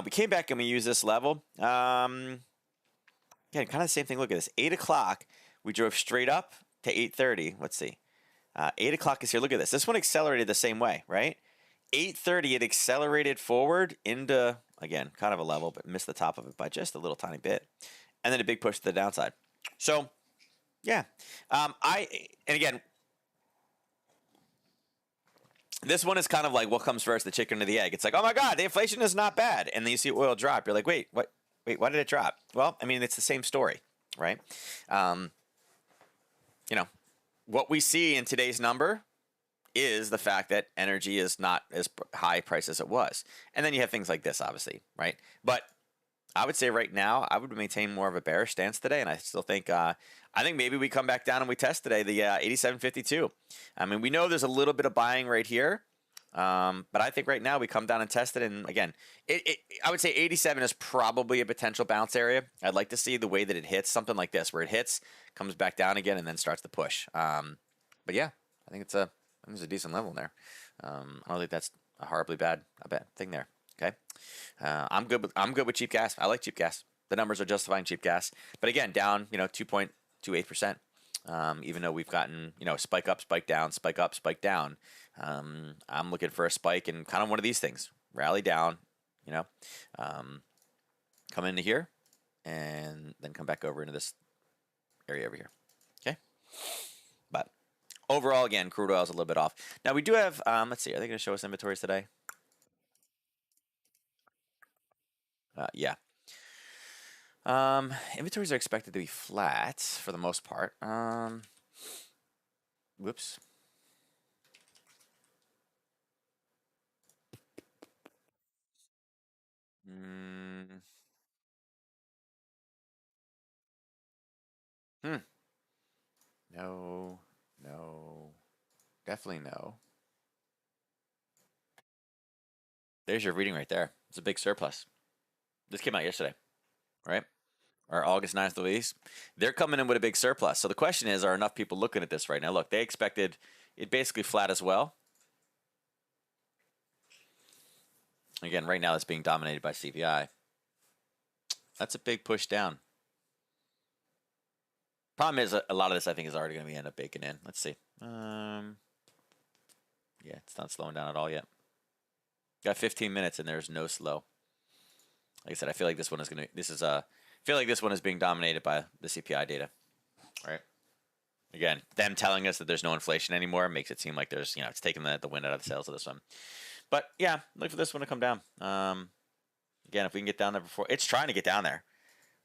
A: We came back and we used this level. Again, kind of the same thing. Look at this. 8 o'clock, we drove straight up to 8:30. Let's see. 8 o'clock is here. Look at this. This one accelerated the same way, right? 8:30, it accelerated forward into, again, kind of a level, but missed the top of it by just a little tiny bit. And then a big push to the downside. So, yeah. And again, this one is kind of like what comes first, the chicken or the egg. It's like, oh my God, the inflation is not bad. And then you see oil drop. You're like, wait, what? Wait, why did it drop? Well, I mean, it's the same story, right? What we see in today's number is the fact that energy is not as high price as it was. And then you have things like this, obviously, right? But I would say right now, I would maintain more of a bearish stance today. And I still think, maybe we come back down and we test today the 87.52. I mean, we know there's a little bit of buying right here. But I think right now we come down and test it. And again, I would say 87 is probably a potential bounce area. I'd like to see the way that it hits, something like this, where it hits, comes back down again, and then starts to push. But yeah, I think it's a decent level in there. I don't think that's a horribly bad thing there. Okay. I'm good with cheap gas. I like cheap gas. The numbers are justifying cheap gas, but again, down, 2.28%. Even though we've gotten, spike up, spike down, spike up, spike down. I'm looking for a spike and kind of one of these things. Rally down, come into here, and then come back over into this area over here. Okay? But overall, again, crude oil is a little bit off. Now, we do have, let's see, are they going to show us inventories today? Yeah. Inventories are expected to be flat for the most part. Whoops. No, definitely no. There's your reading right there. It's a big surplus. This came out yesterday, right? Or August 9th release. They're coming in with a big surplus. So the question is, are enough people looking at this right now? Look, they expected it basically flat as well. Again, right now it's being dominated by CPI. That's a big push down. Problem is, a lot of this I think is already going to end up baking in. Let's see. Yeah, it's not slowing down at all yet. Got 15 minutes and there's no slow. Like I said, I feel like this one is going to. I feel like this one is being dominated by the CPI data. All right. Again, them telling us that there's no inflation anymore makes it seem like there's, it's taking the wind out of the sails of this one. But yeah, look for this one to come down. Again, if we can get down there before, it's trying to get down there.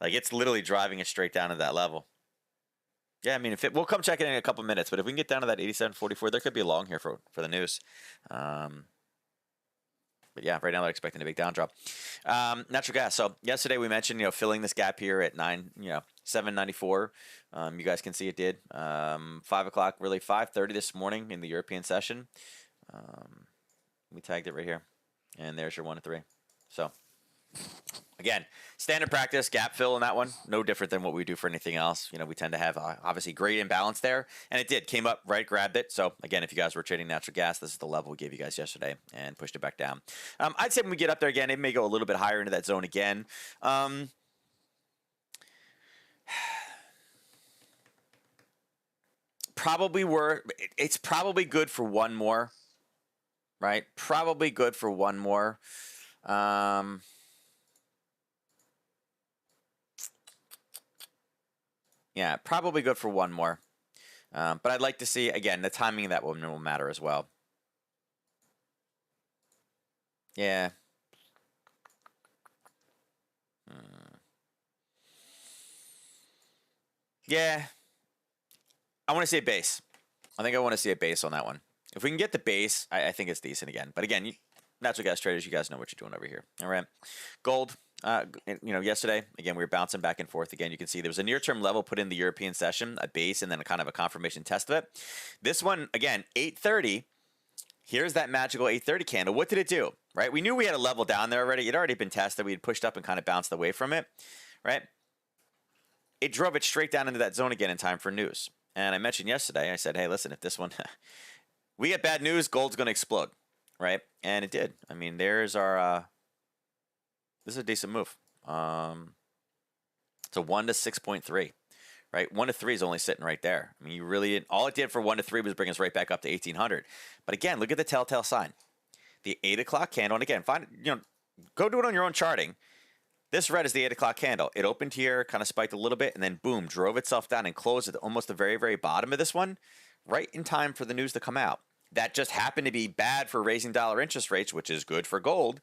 A: Like it's literally driving it straight down to that level. Yeah, I mean, we'll come check it in a couple minutes, but if we can get down to that 87.44, there could be a long here for the news. But yeah, right now they're expecting a big down drop. Natural gas. So yesterday we mentioned, filling this gap here at 794. You guys can see it did. 5 o'clock, really 5:30 this morning in the European session. We tagged it right here, and there's your 1 to 3. So again, standard practice, gap fill in that one. No different than what we do for anything else. We tend to have obviously great imbalance there, and it came up right, grabbed it. So again, if you guys were trading natural gas, this is the level we gave you guys yesterday and pushed it back down. I'd say when we get up there again, it may go a little bit higher into that zone again. It's probably good for one more, right? Probably good for one more. Yeah, probably good for one more. But I'd like to see, again, the timing of that one will matter as well. Yeah. Yeah. I want to see a base. I think I want to see a base on that one. If we can get the base, I think it's decent again. But again, natural gas traders, you guys know what you're doing over here. All right. Gold. Yesterday, again, we were bouncing back and forth. Again, you can see there was a near-term level put in the European session, a base, and then a kind of a confirmation test of it. This one, again, 830. Here's that magical 830 candle. What did it do? Right? We knew we had a level down there already. It had already been tested. We had pushed up and kind of bounced away from it. Right? It drove it straight down into that zone again in time for news. And I mentioned yesterday, I said, hey, listen, if this one, we get bad news, gold's going to explode. Right? And it did. I mean, there's our... This is a decent move. It's a 1 to 6.3, right? 1 to 3 is only sitting right there. I mean, you really didn't, all it did for 1 to 3 was bring us right back up to 1800. But again, look at the telltale sign, the 8 o'clock candle. And again, go do it on your own charting. This red is the 8 o'clock candle. It opened here, kind of spiked a little bit, and then boom, drove itself down and closed at almost the very, very bottom of this one, right in time for the news to come out. That just happened to be bad for raising dollar interest rates, which is good for gold.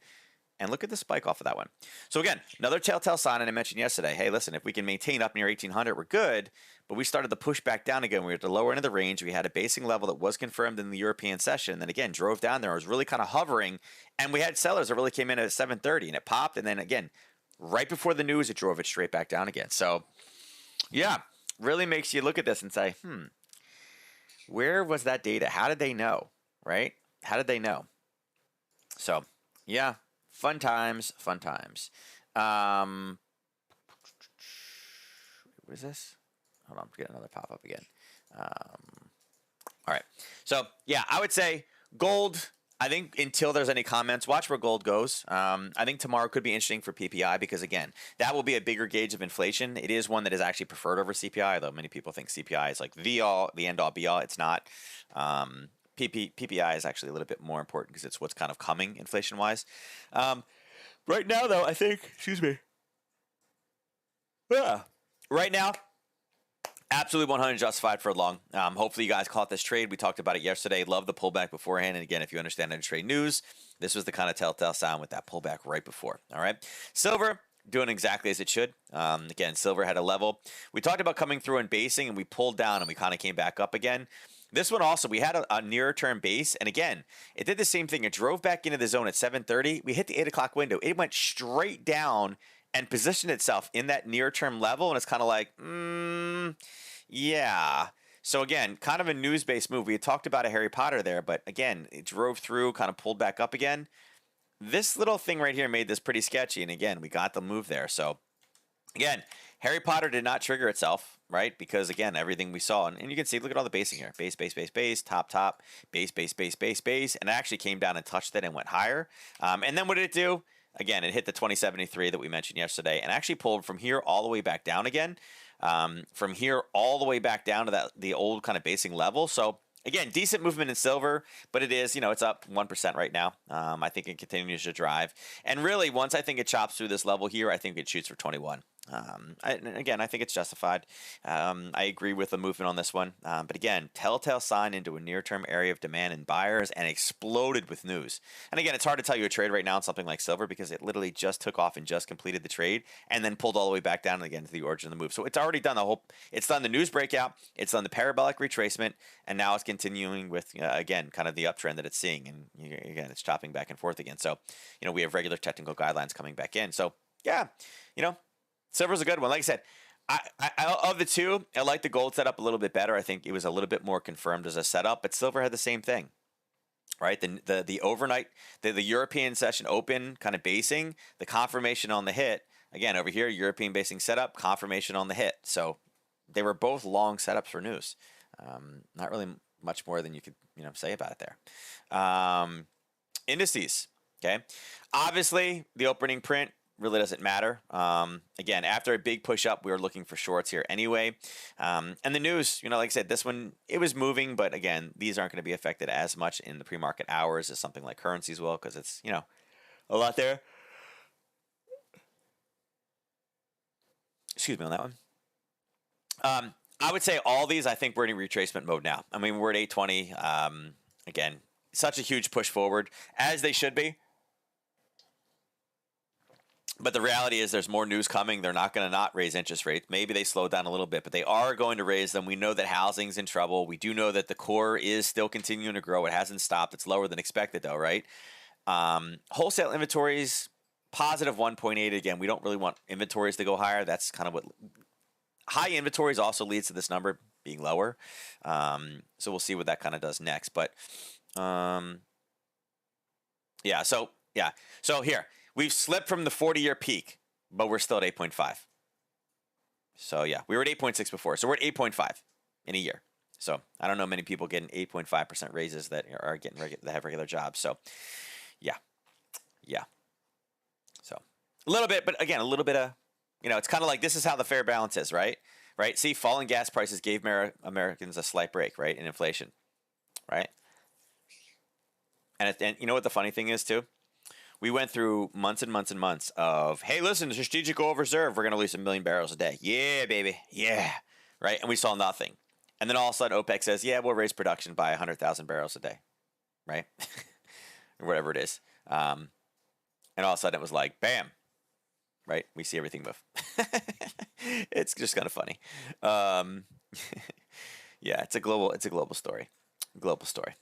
A: And look at the spike off of that one. So again, another telltale sign, and I mentioned yesterday, hey, listen, if we can maintain up near 1800, we're good. But we started to push back down again. We were at the lower end of the range. We had a basing level that was confirmed in the European session. And then again, drove down there. It was really kind of hovering. And we had sellers that really came in at 730, and it popped. And then again, right before the news, it drove it straight back down again. So yeah, really makes you look at this and say, where was that data? How did they know, right? How did they know? So yeah. Fun times, fun times. What is this? Hold on, I'm getting another pop-up again. All right. So, yeah, I would say gold, I think until there's any comments, watch where gold goes. I think tomorrow could be interesting for PPI because, again, that will be a bigger gauge of inflation. It is one that is actually preferred over CPI, although many people think CPI is like the end-all, be-all. It's not. PPI is actually a little bit more important because it's what's kind of coming inflation-wise. Right now, though, I think, excuse me. Yeah. Right now, absolutely 100 justified for long. Hopefully you guys caught this trade. We talked about it yesterday. Love the pullback beforehand. And again, if you understand how to trade news, this was the kind of telltale sign with that pullback right before. All right. Silver, doing exactly as it should. Again, silver had a level. We talked about coming through and basing, and we pulled down, and we kind of came back up again. This one also, we had a nearer term base, and again, it did the same thing. It drove back into the zone at 730. We hit the 8 o'clock window. It went straight down and positioned itself in that near term level, and it's kind of like, yeah. So again, kind of a news-based move. We had talked about a Harry Potter there, but again, it drove through, kind of pulled back up again. This little thing right here made this pretty sketchy, and again, we got the move there. So again, Harry Potter did not trigger itself, right? Because again, everything we saw, and you can see, look at all the basing here. Base, base, base, base, top, top, base, base, base, base, base, and it actually came down and touched it and went higher. And then what did it do? Again, it hit the 2073 that we mentioned yesterday and actually pulled from here all the way back down again. From here all the way back down to the old kind of basing level. So again, decent movement in silver, but it is, it's up 1% right now. I think it continues to drive. And really, once I think it chops through this level here, I think it shoots for 21. Again, I think it's justified. I agree with the movement on this one. But again, telltale sign into a near-term area of demand in buyers and exploded with news. And again, it's hard to tell you a trade right now on something like silver because it literally just took off and just completed the trade and then pulled all the way back down again to the origin of the move. So it's already done it's done the news breakout, it's done the parabolic retracement, and now it's continuing with, again, kind of the uptrend that it's seeing. And again, it's chopping back and forth again. So, we have regular technical guidelines coming back in. So, yeah, silver's a good one. Like I said, of the two, I like the gold setup a little bit better. I think it was a little bit more confirmed as a setup, but silver had the same thing, right? The overnight, the European session open kind of basing, the confirmation on the hit. Again, over here, European basing setup, confirmation on the hit. So they were both long setups for news. Not really much more than you could say about it there. Indices, okay? Obviously, the opening print really doesn't matter. Again, after a big push up, we were looking for shorts here anyway. And the news, like I said, this one, it was moving, but again, these aren't going to be affected as much in the pre-market hours as something like currencies will, because it's, a lot there. Excuse me on that one. I would say all these, I think we're in retracement mode now. I mean, we're at 820. Again, such a huge push forward, as they should be. But the reality is there's more news coming. They're not going to not raise interest rates. Maybe they slow down a little bit, but they are going to raise them. We know that housing's in trouble. We do know that the core is still continuing to grow. It hasn't stopped. It's lower than expected, though, right? Wholesale inventories, positive 1.8. Again, we don't really want inventories to go higher. That's kind of what high inventories also leads to this number being lower. So we'll see what that kind of does next. But yeah, so here. We've slipped from the 40-year peak, but we're still at 8.5. So yeah, we were at 8.6 before. So we're at 8.5 in a year. So I don't know many people getting 8.5% raises that are getting that have regular jobs. So yeah. So a little bit, but again, a little bit of, it's kind of like this is how the fair balance is, right? Right. See, falling gas prices gave Americans a slight break, right, in inflation, right? And you know what the funny thing is too? We went through months and months and months of, hey, listen, the strategic oil reserve, we're going to release 1 million barrels a day. Yeah, baby. Yeah. Right. And we saw nothing. And then all of a sudden OPEC says, yeah, we'll raise production by 100,000 barrels a day. Right. Or whatever it is. And all of a sudden it was like, bam. Right. We see everything move. It's just kind of funny. Yeah, it's a global story. Global story.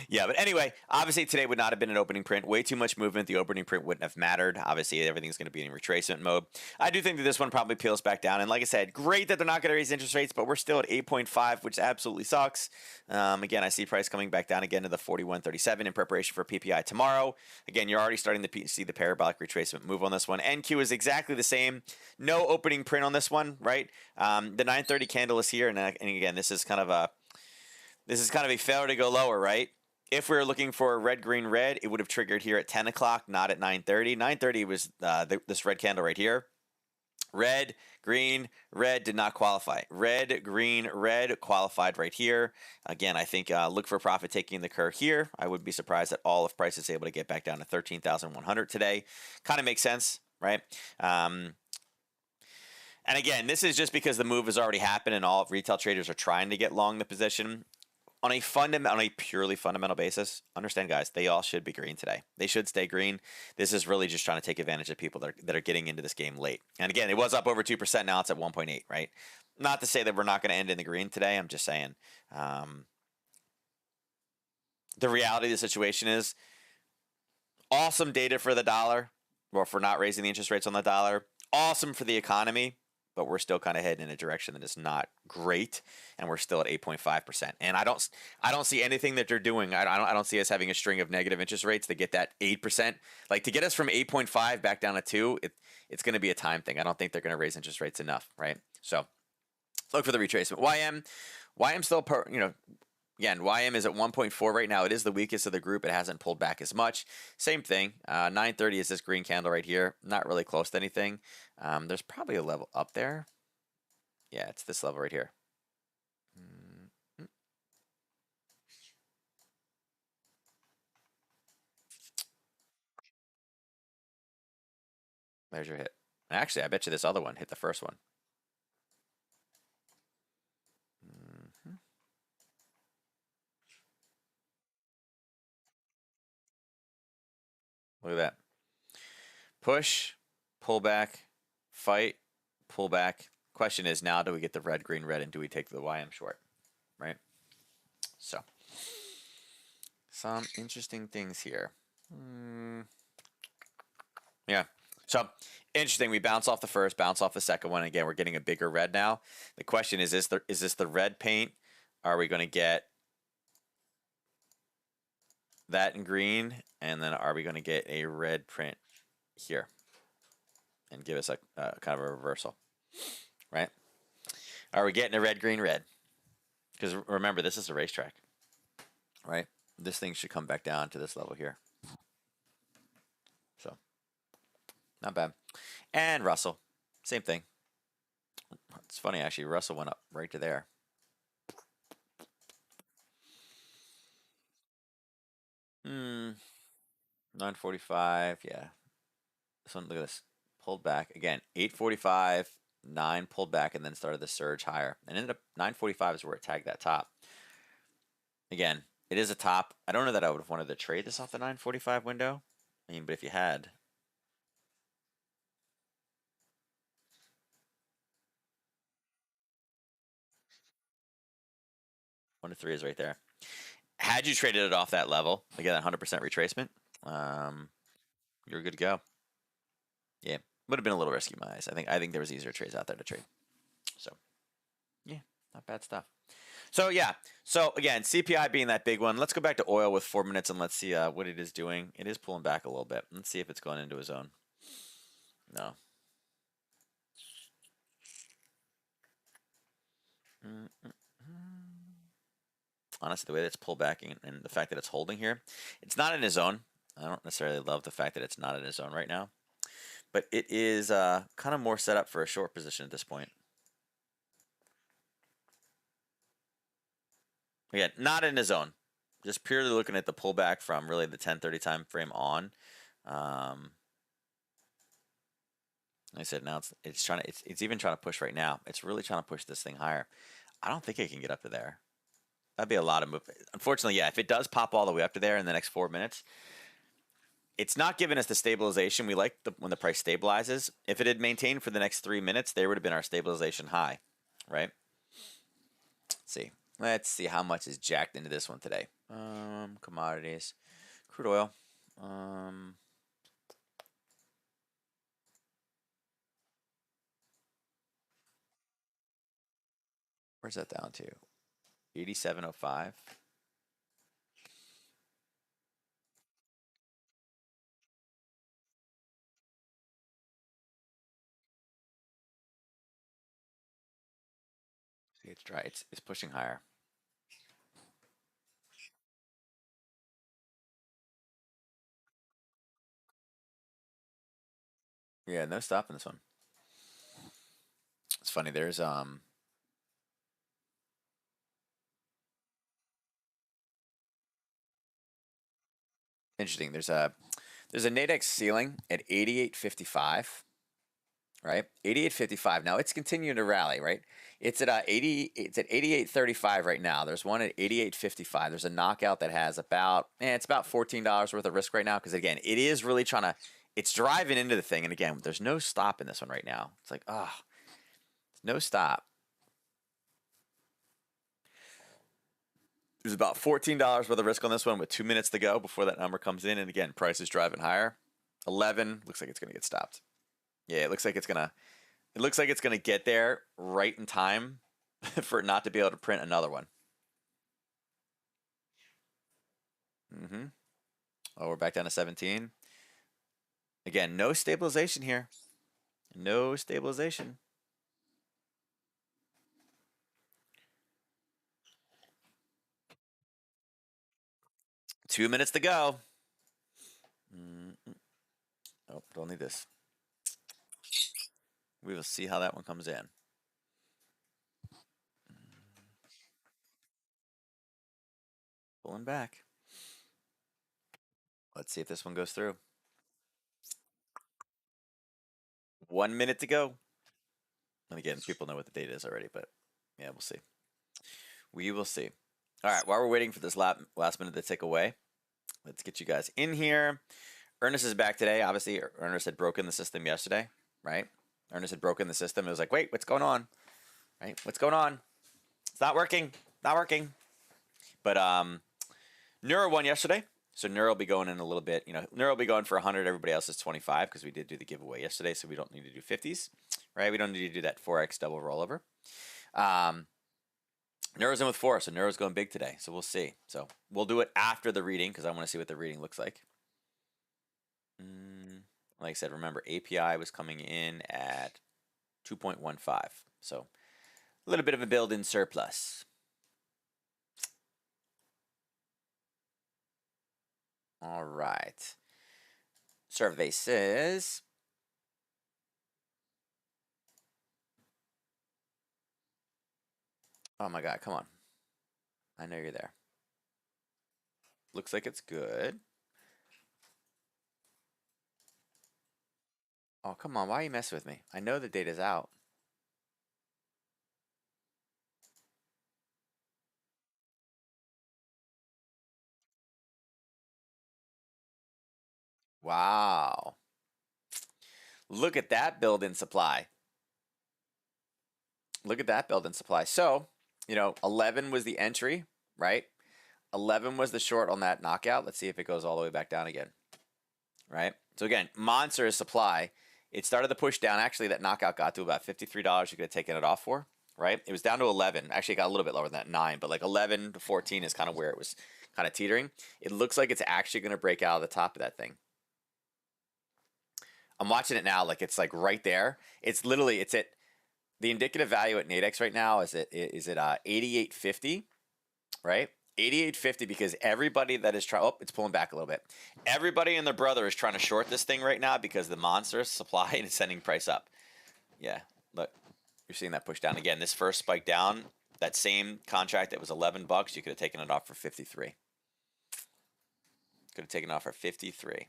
A: Yeah, but anyway, obviously today would not have been an opening print. Way too much movement. The opening print wouldn't have mattered. Obviously, everything's going to be in retracement mode. I do think that this one probably peels back down. And like I said, great that they're not going to raise interest rates, but we're still at 8.5, which absolutely sucks. Again, I see price coming back down again to the 41.37 in preparation for PPI tomorrow. Again, you're already starting to see the parabolic retracement move on this one. NQ is exactly the same. No opening print on this one, right? The 930 candle is here. And again, this is kind of a failure to go lower, right? If we were looking for a red, green, red, it would have triggered here at 10 o'clock, not at 9:30. 9:30 was this red candle right here. Red, green, red did not qualify. Red, green, red qualified right here. Again, I think look for profit taking the curve here. I would be surprised at all if price is able to get back down to 13,100 today. Kind of makes sense, right? And again, this is just because the move has already happened and all retail traders are trying to get long the position. On a purely fundamental basis, understand, guys, they all should be green today. They should stay green. This is really just trying to take advantage of people that are getting into this game late. And again, it was up over 2%. Now it's at 1.8, right? Not to say that we're not going to end in the green today. I'm just saying the reality of the situation is awesome data for the dollar, or for not raising the interest rates on the dollar. Awesome for the economy. But we're still kind of heading in a direction that is not great, and we're still at 8.5%. And I don't see anything that they're doing. I don't see us having a string of negative interest rates to get that 8%. Like, to get us from 8.5 back down to 2, it's going to be a time thing. I don't think they're going to raise interest rates enough, right? So look for the retracement. YM still again, YM is at 1.4 right now. It is the weakest of the group. It hasn't pulled back as much. Same thing. 930 is this green candle right here. Not really close to anything. There's probably a level up there. Yeah, it's this level right here. There's your hit. Actually, I bet you this other one hit the first one. Look at that. Push, pull back, fight, pull back. Question is now, do we get the red, green, red, and do we take the YM short? Right? So, some interesting things here. Yeah. So, interesting. We bounce off the first, bounce off the second one. Again, we're getting a bigger red now. The question is this the red paint? Are we going to get that in green? And then are we going to get a red print here? And give us a kind of a reversal, right? Are we getting a red, green, red? Because remember, this is a racetrack, right? This thing should come back down to this level here. So, not bad. And Russell, same thing. It's funny, actually. Russell went up right to there. 945, yeah. This one, look at this. Pulled back. Again, 845, 9 pulled back, and then started the surge higher. And ended up 945 is where it tagged that top. Again, it is a top. I don't know that I would have wanted to trade this off the 945 window. I mean, but if you had, 1 to 3 is right there. Had you traded it off that level, again, 100% retracement, you're good to go. Yeah, would have been a little risky, in my eyes. I think there was easier trades out there to trade. So, yeah, not bad stuff. So yeah, so again, CPI being that big one. Let's go back to oil with 4 minutes and let's see what it is doing. It is pulling back a little bit. Let's see if it's going into a zone. No. Honestly, the way that it's pulled back and the fact that it's holding here, it's not in a zone. I don't necessarily love the fact that it's not in a zone right now, but it is kind of more set up for a short position at this point. Again, not in a zone. Just purely looking at the pullback from really the 10:30 time frame on. Like I said, now it's trying to it's even trying to push right now. It's really trying to push this thing higher. I don't think it can get up to there. That'd be a lot of move. Unfortunately, yeah, if it does pop all the way up to there in the next 4 minutes, it's not giving us the stabilization we like when the price stabilizes. If it had maintained for the next 3 minutes, there would have been our stabilization high, right? Let's see how much is jacked into this one today. Commodities, crude oil. Where's that down to? 87.05. See, it's dry. It's pushing higher. Yeah, no stopping this one. It's funny. There's interesting. There's a Nadex ceiling at 88.55, right? 88.55. Now it's continuing to rally, right? It's at 80. It's at 88.35 right now. There's one at 88.55. There's a knockout that has it's about $14 worth of risk right now because again, it is really trying to. It's driving into the thing, and again, there's no stop in this one right now. It's like, no stop. There's about $14 worth of risk on this one with 2 minutes to go before that number comes in. And again, price is driving higher. 11 looks like it's going to get stopped. Yeah, it looks like it's gonna get there right in time for it not to be able to print another one. Oh, we're back down to 17. Again, no stabilization here. No stabilization. Two minutes to go. Oh, don't need this. We will see how that one comes in. Pulling back. Let's see if this one goes through. 1 minute to go. And again, people know what the date is already, but yeah, we'll see. We will see. All right, while we're waiting for this last minute to tick away, let's get you guys in here. Ernest is back today. Obviously, Ernest had broken the system yesterday, right? Ernest had broken the system. It was like, wait, what's going on? Right? What's going on? It's not working. Not working. But Neuro won yesterday. So Neuro will be going in a little bit. You know, Neuro will be going for 100. Everybody else is 25 because we did do the giveaway yesterday. So we don't need to do 50s, right? We don't need to do that forex double rollover. Neuro's in with 4, so Neuro's going big today. So we'll see. So we'll do it after the reading because I want to see what the reading looks like. Like I said, remember, API was coming in at 2.15. So a little bit of a build-in surplus. All right. Survey says... Oh my God, come on. I know you're there. Looks like it's good. Oh, come on. Why are you messing with me? I know the data's out. Wow. Look at that build-in supply. Look at that build-in supply. So, you know, 11 was the entry, right? 11 was the short on that knockout. Let's see if it goes all the way back down again, right? So again, monster supply. It started to push down. Actually, that knockout got to about $53 you could have taken it off for, right? It was down to 11. Actually, it got a little bit lower than that, 9. But like 11 to 14 is kind of where it was kind of teetering. It looks like it's actually going to break out of the top of that thing. I'm watching it now, like it's like right there. It's literally, it's at the indicative value at Nadex right now is at 88.50, right? 88.50 because everybody that is trying, oh, it's pulling back a little bit. Everybody and their brother is trying to short this thing right now because the monster supply is sending price up. Yeah, look, you're seeing that push down again. This first spike down, that same contract that was $11, you could have taken it off for 53. Could have taken it off for 53.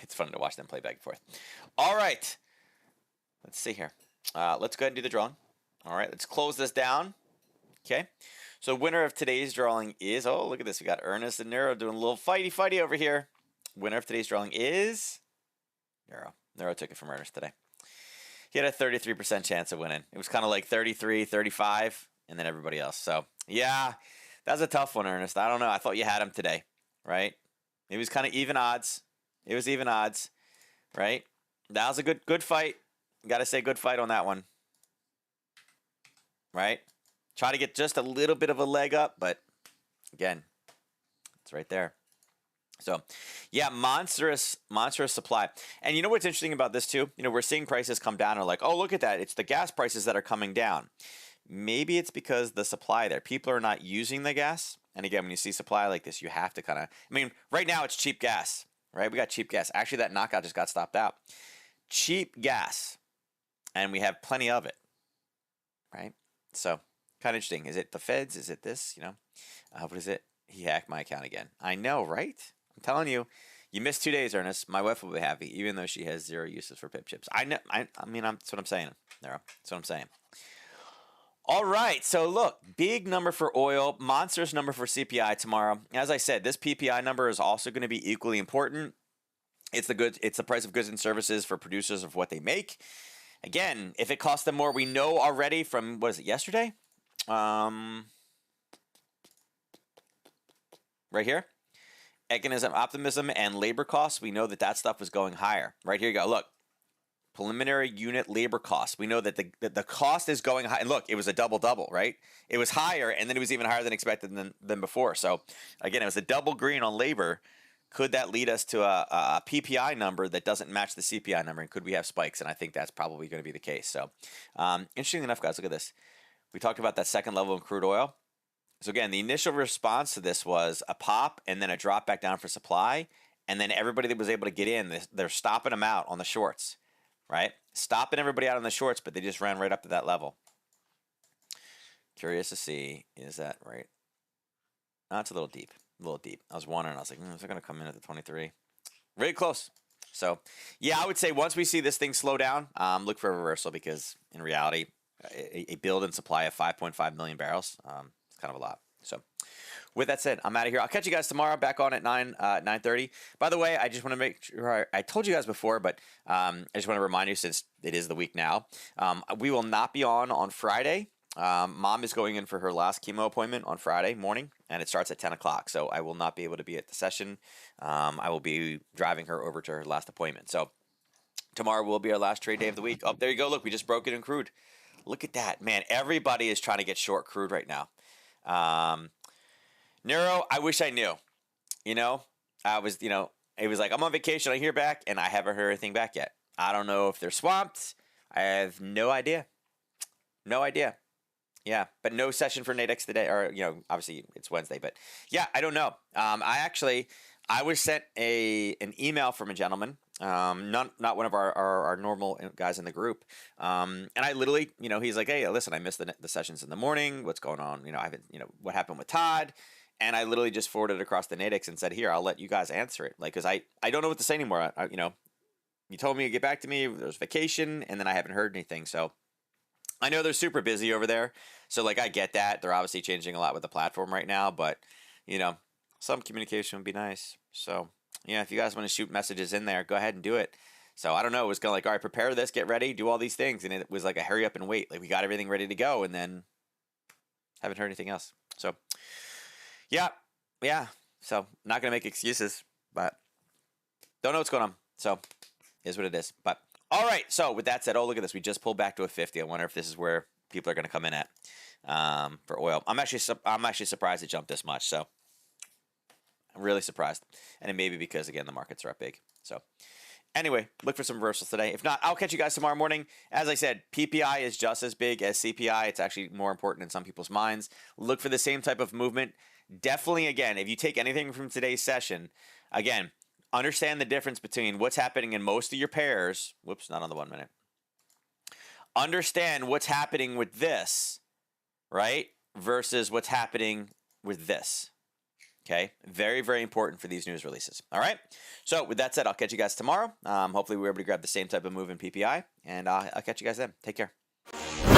A: It's fun to watch them play back and forth. All right. Let's see here. Let's go ahead and do the drawing. All right, let's close this down. Okay. So winner of today's drawing is, oh, look at this. We got Ernest and Neuro doing a little fighty over here. Winner of today's drawing is Neuro. Neuro took it from Ernest today. He had a 33% chance of winning. It was kind of like 33, 35, and then everybody else. So, yeah, that's a tough one, Ernest. I don't know. I thought you had him today, right? It was kind of even odds. It was even odds, right? That was a good fight. Got to say good fight on that one, right? Try to get just a little bit of a leg up, but again, it's right there. So, yeah, monstrous supply. And you know what's interesting about this too? You know, we're seeing prices come down and like, oh, look at that. It's the gas prices that are coming down. Maybe it's because the supply there. People are not using the gas. And again, when you see supply like this, you have to kind of, I mean, right now it's cheap gas, right? We got cheap gas. Actually, that knockout just got stopped out. Cheap gas. And we have plenty of it, right? So, kind of interesting. Is it the feds? Is it this? You know, what is it? He hacked my account again. I know, right? I'm telling you, you missed 2 days, Ernest. My wife will be happy, even though she has 0 uses for pip chips. I know. I mean, that's what I'm saying. There, that's what I'm saying. All right. So look, big number for oil, monstrous number for CPI tomorrow. As I said, this PPI number is also going to be equally important. It's the goods. It's the price of goods and services for producers of what they make. Again, if it costs them more, we know already from, what is it, yesterday? Right here. Economism, optimism, and labor costs. We know that that stuff was going higher. Right here you go. Look, preliminary unit labor costs. We know that the cost is going high. And look, it was a double-double, right? It was higher, and then it was even higher than expected than before. So, again, it was a double green on labor. Could that lead us to a PPI number that doesn't match the CPI number? And could we have spikes? And I think that's probably going to be the case. So, interesting enough, guys, look at this. We talked about that second level in crude oil. So, again, the initial response to this was a pop and then a drop back down for supply. And then everybody that was able to get in, they're stopping them out on the shorts, right? Stopping everybody out on the shorts, but they just ran right up to that level. Curious to see, is that right? No, it's a little deep. A little deep. I was wondering. I was like, is it going to come in at the 23? Really close. So, yeah, I would say once we see this thing slow down, look for a reversal because in reality, a build and supply of 5.5 million barrels is kind of a lot. So, with that said, I'm out of here. I'll catch you guys tomorrow back on at 9:30. By the way, I just want to make sure I told you guys before, but I just want to remind you since it is the week now, we will not be on Friday. Mom is going in for her last chemo appointment on Friday morning, and it starts at 10 o'clock. So I will not be able to be at the session. I will be driving her over to her last appointment. So tomorrow will be our last trade day of the week. Oh, there you go. Look, we just broke it in crude. Look at that. Man, everybody is trying to get short crude right now. Neuro, I wish I knew. It was like, I'm on vacation. I hear back, and I haven't heard anything back yet. I don't know if they're swamped. I have no idea. No idea. Yeah, but no session for Nadex today, or obviously it's Wednesday, but yeah, I don't know. I was sent an email from a gentleman, not one of our normal guys in the group, and I literally, he's like, hey, listen, I missed the sessions in the morning. What's going on? I haven't, what happened with Todd? And I literally just forwarded it across the Nadex and said, here, I'll let you guys answer it, because I don't know what to say anymore. You told me to get back to me. There's vacation, and then I haven't heard anything, so. I know they're super busy over there, so I get that. They're obviously changing a lot with the platform right now, but some communication would be nice. So if you guys want to shoot messages in there, go ahead and do it. So I don't know. It was kind of all right, prepare this, get ready, do all these things, and it was like a hurry up and wait. We got everything ready to go, and then haven't heard anything else. So yeah. So not gonna make excuses, but don't know what's going on. So is what it is, but. All right, so with that said, look at this. We just pulled back to a 50. I wonder if this is where people are going to come in at for oil. I'm actually surprised it jumped this much. So I'm really surprised, and it may be because again the markets are up big. So anyway, look for some reversals today. If not, I'll catch you guys tomorrow morning. As I said, PPI is just as big as CPI. It's actually more important in some people's minds. Look for the same type of movement. Definitely, again, if you take anything from today's session, again. Understand the difference between what's happening in most of your pairs. Whoops, not on the 1 minute. Understand what's happening with this, right? Versus what's happening with this. Okay? Very, very important for these news releases. All right? So with that said, I'll catch you guys tomorrow. Hopefully we're able to grab the same type of move in PPI. And I'll catch you guys then. Take care.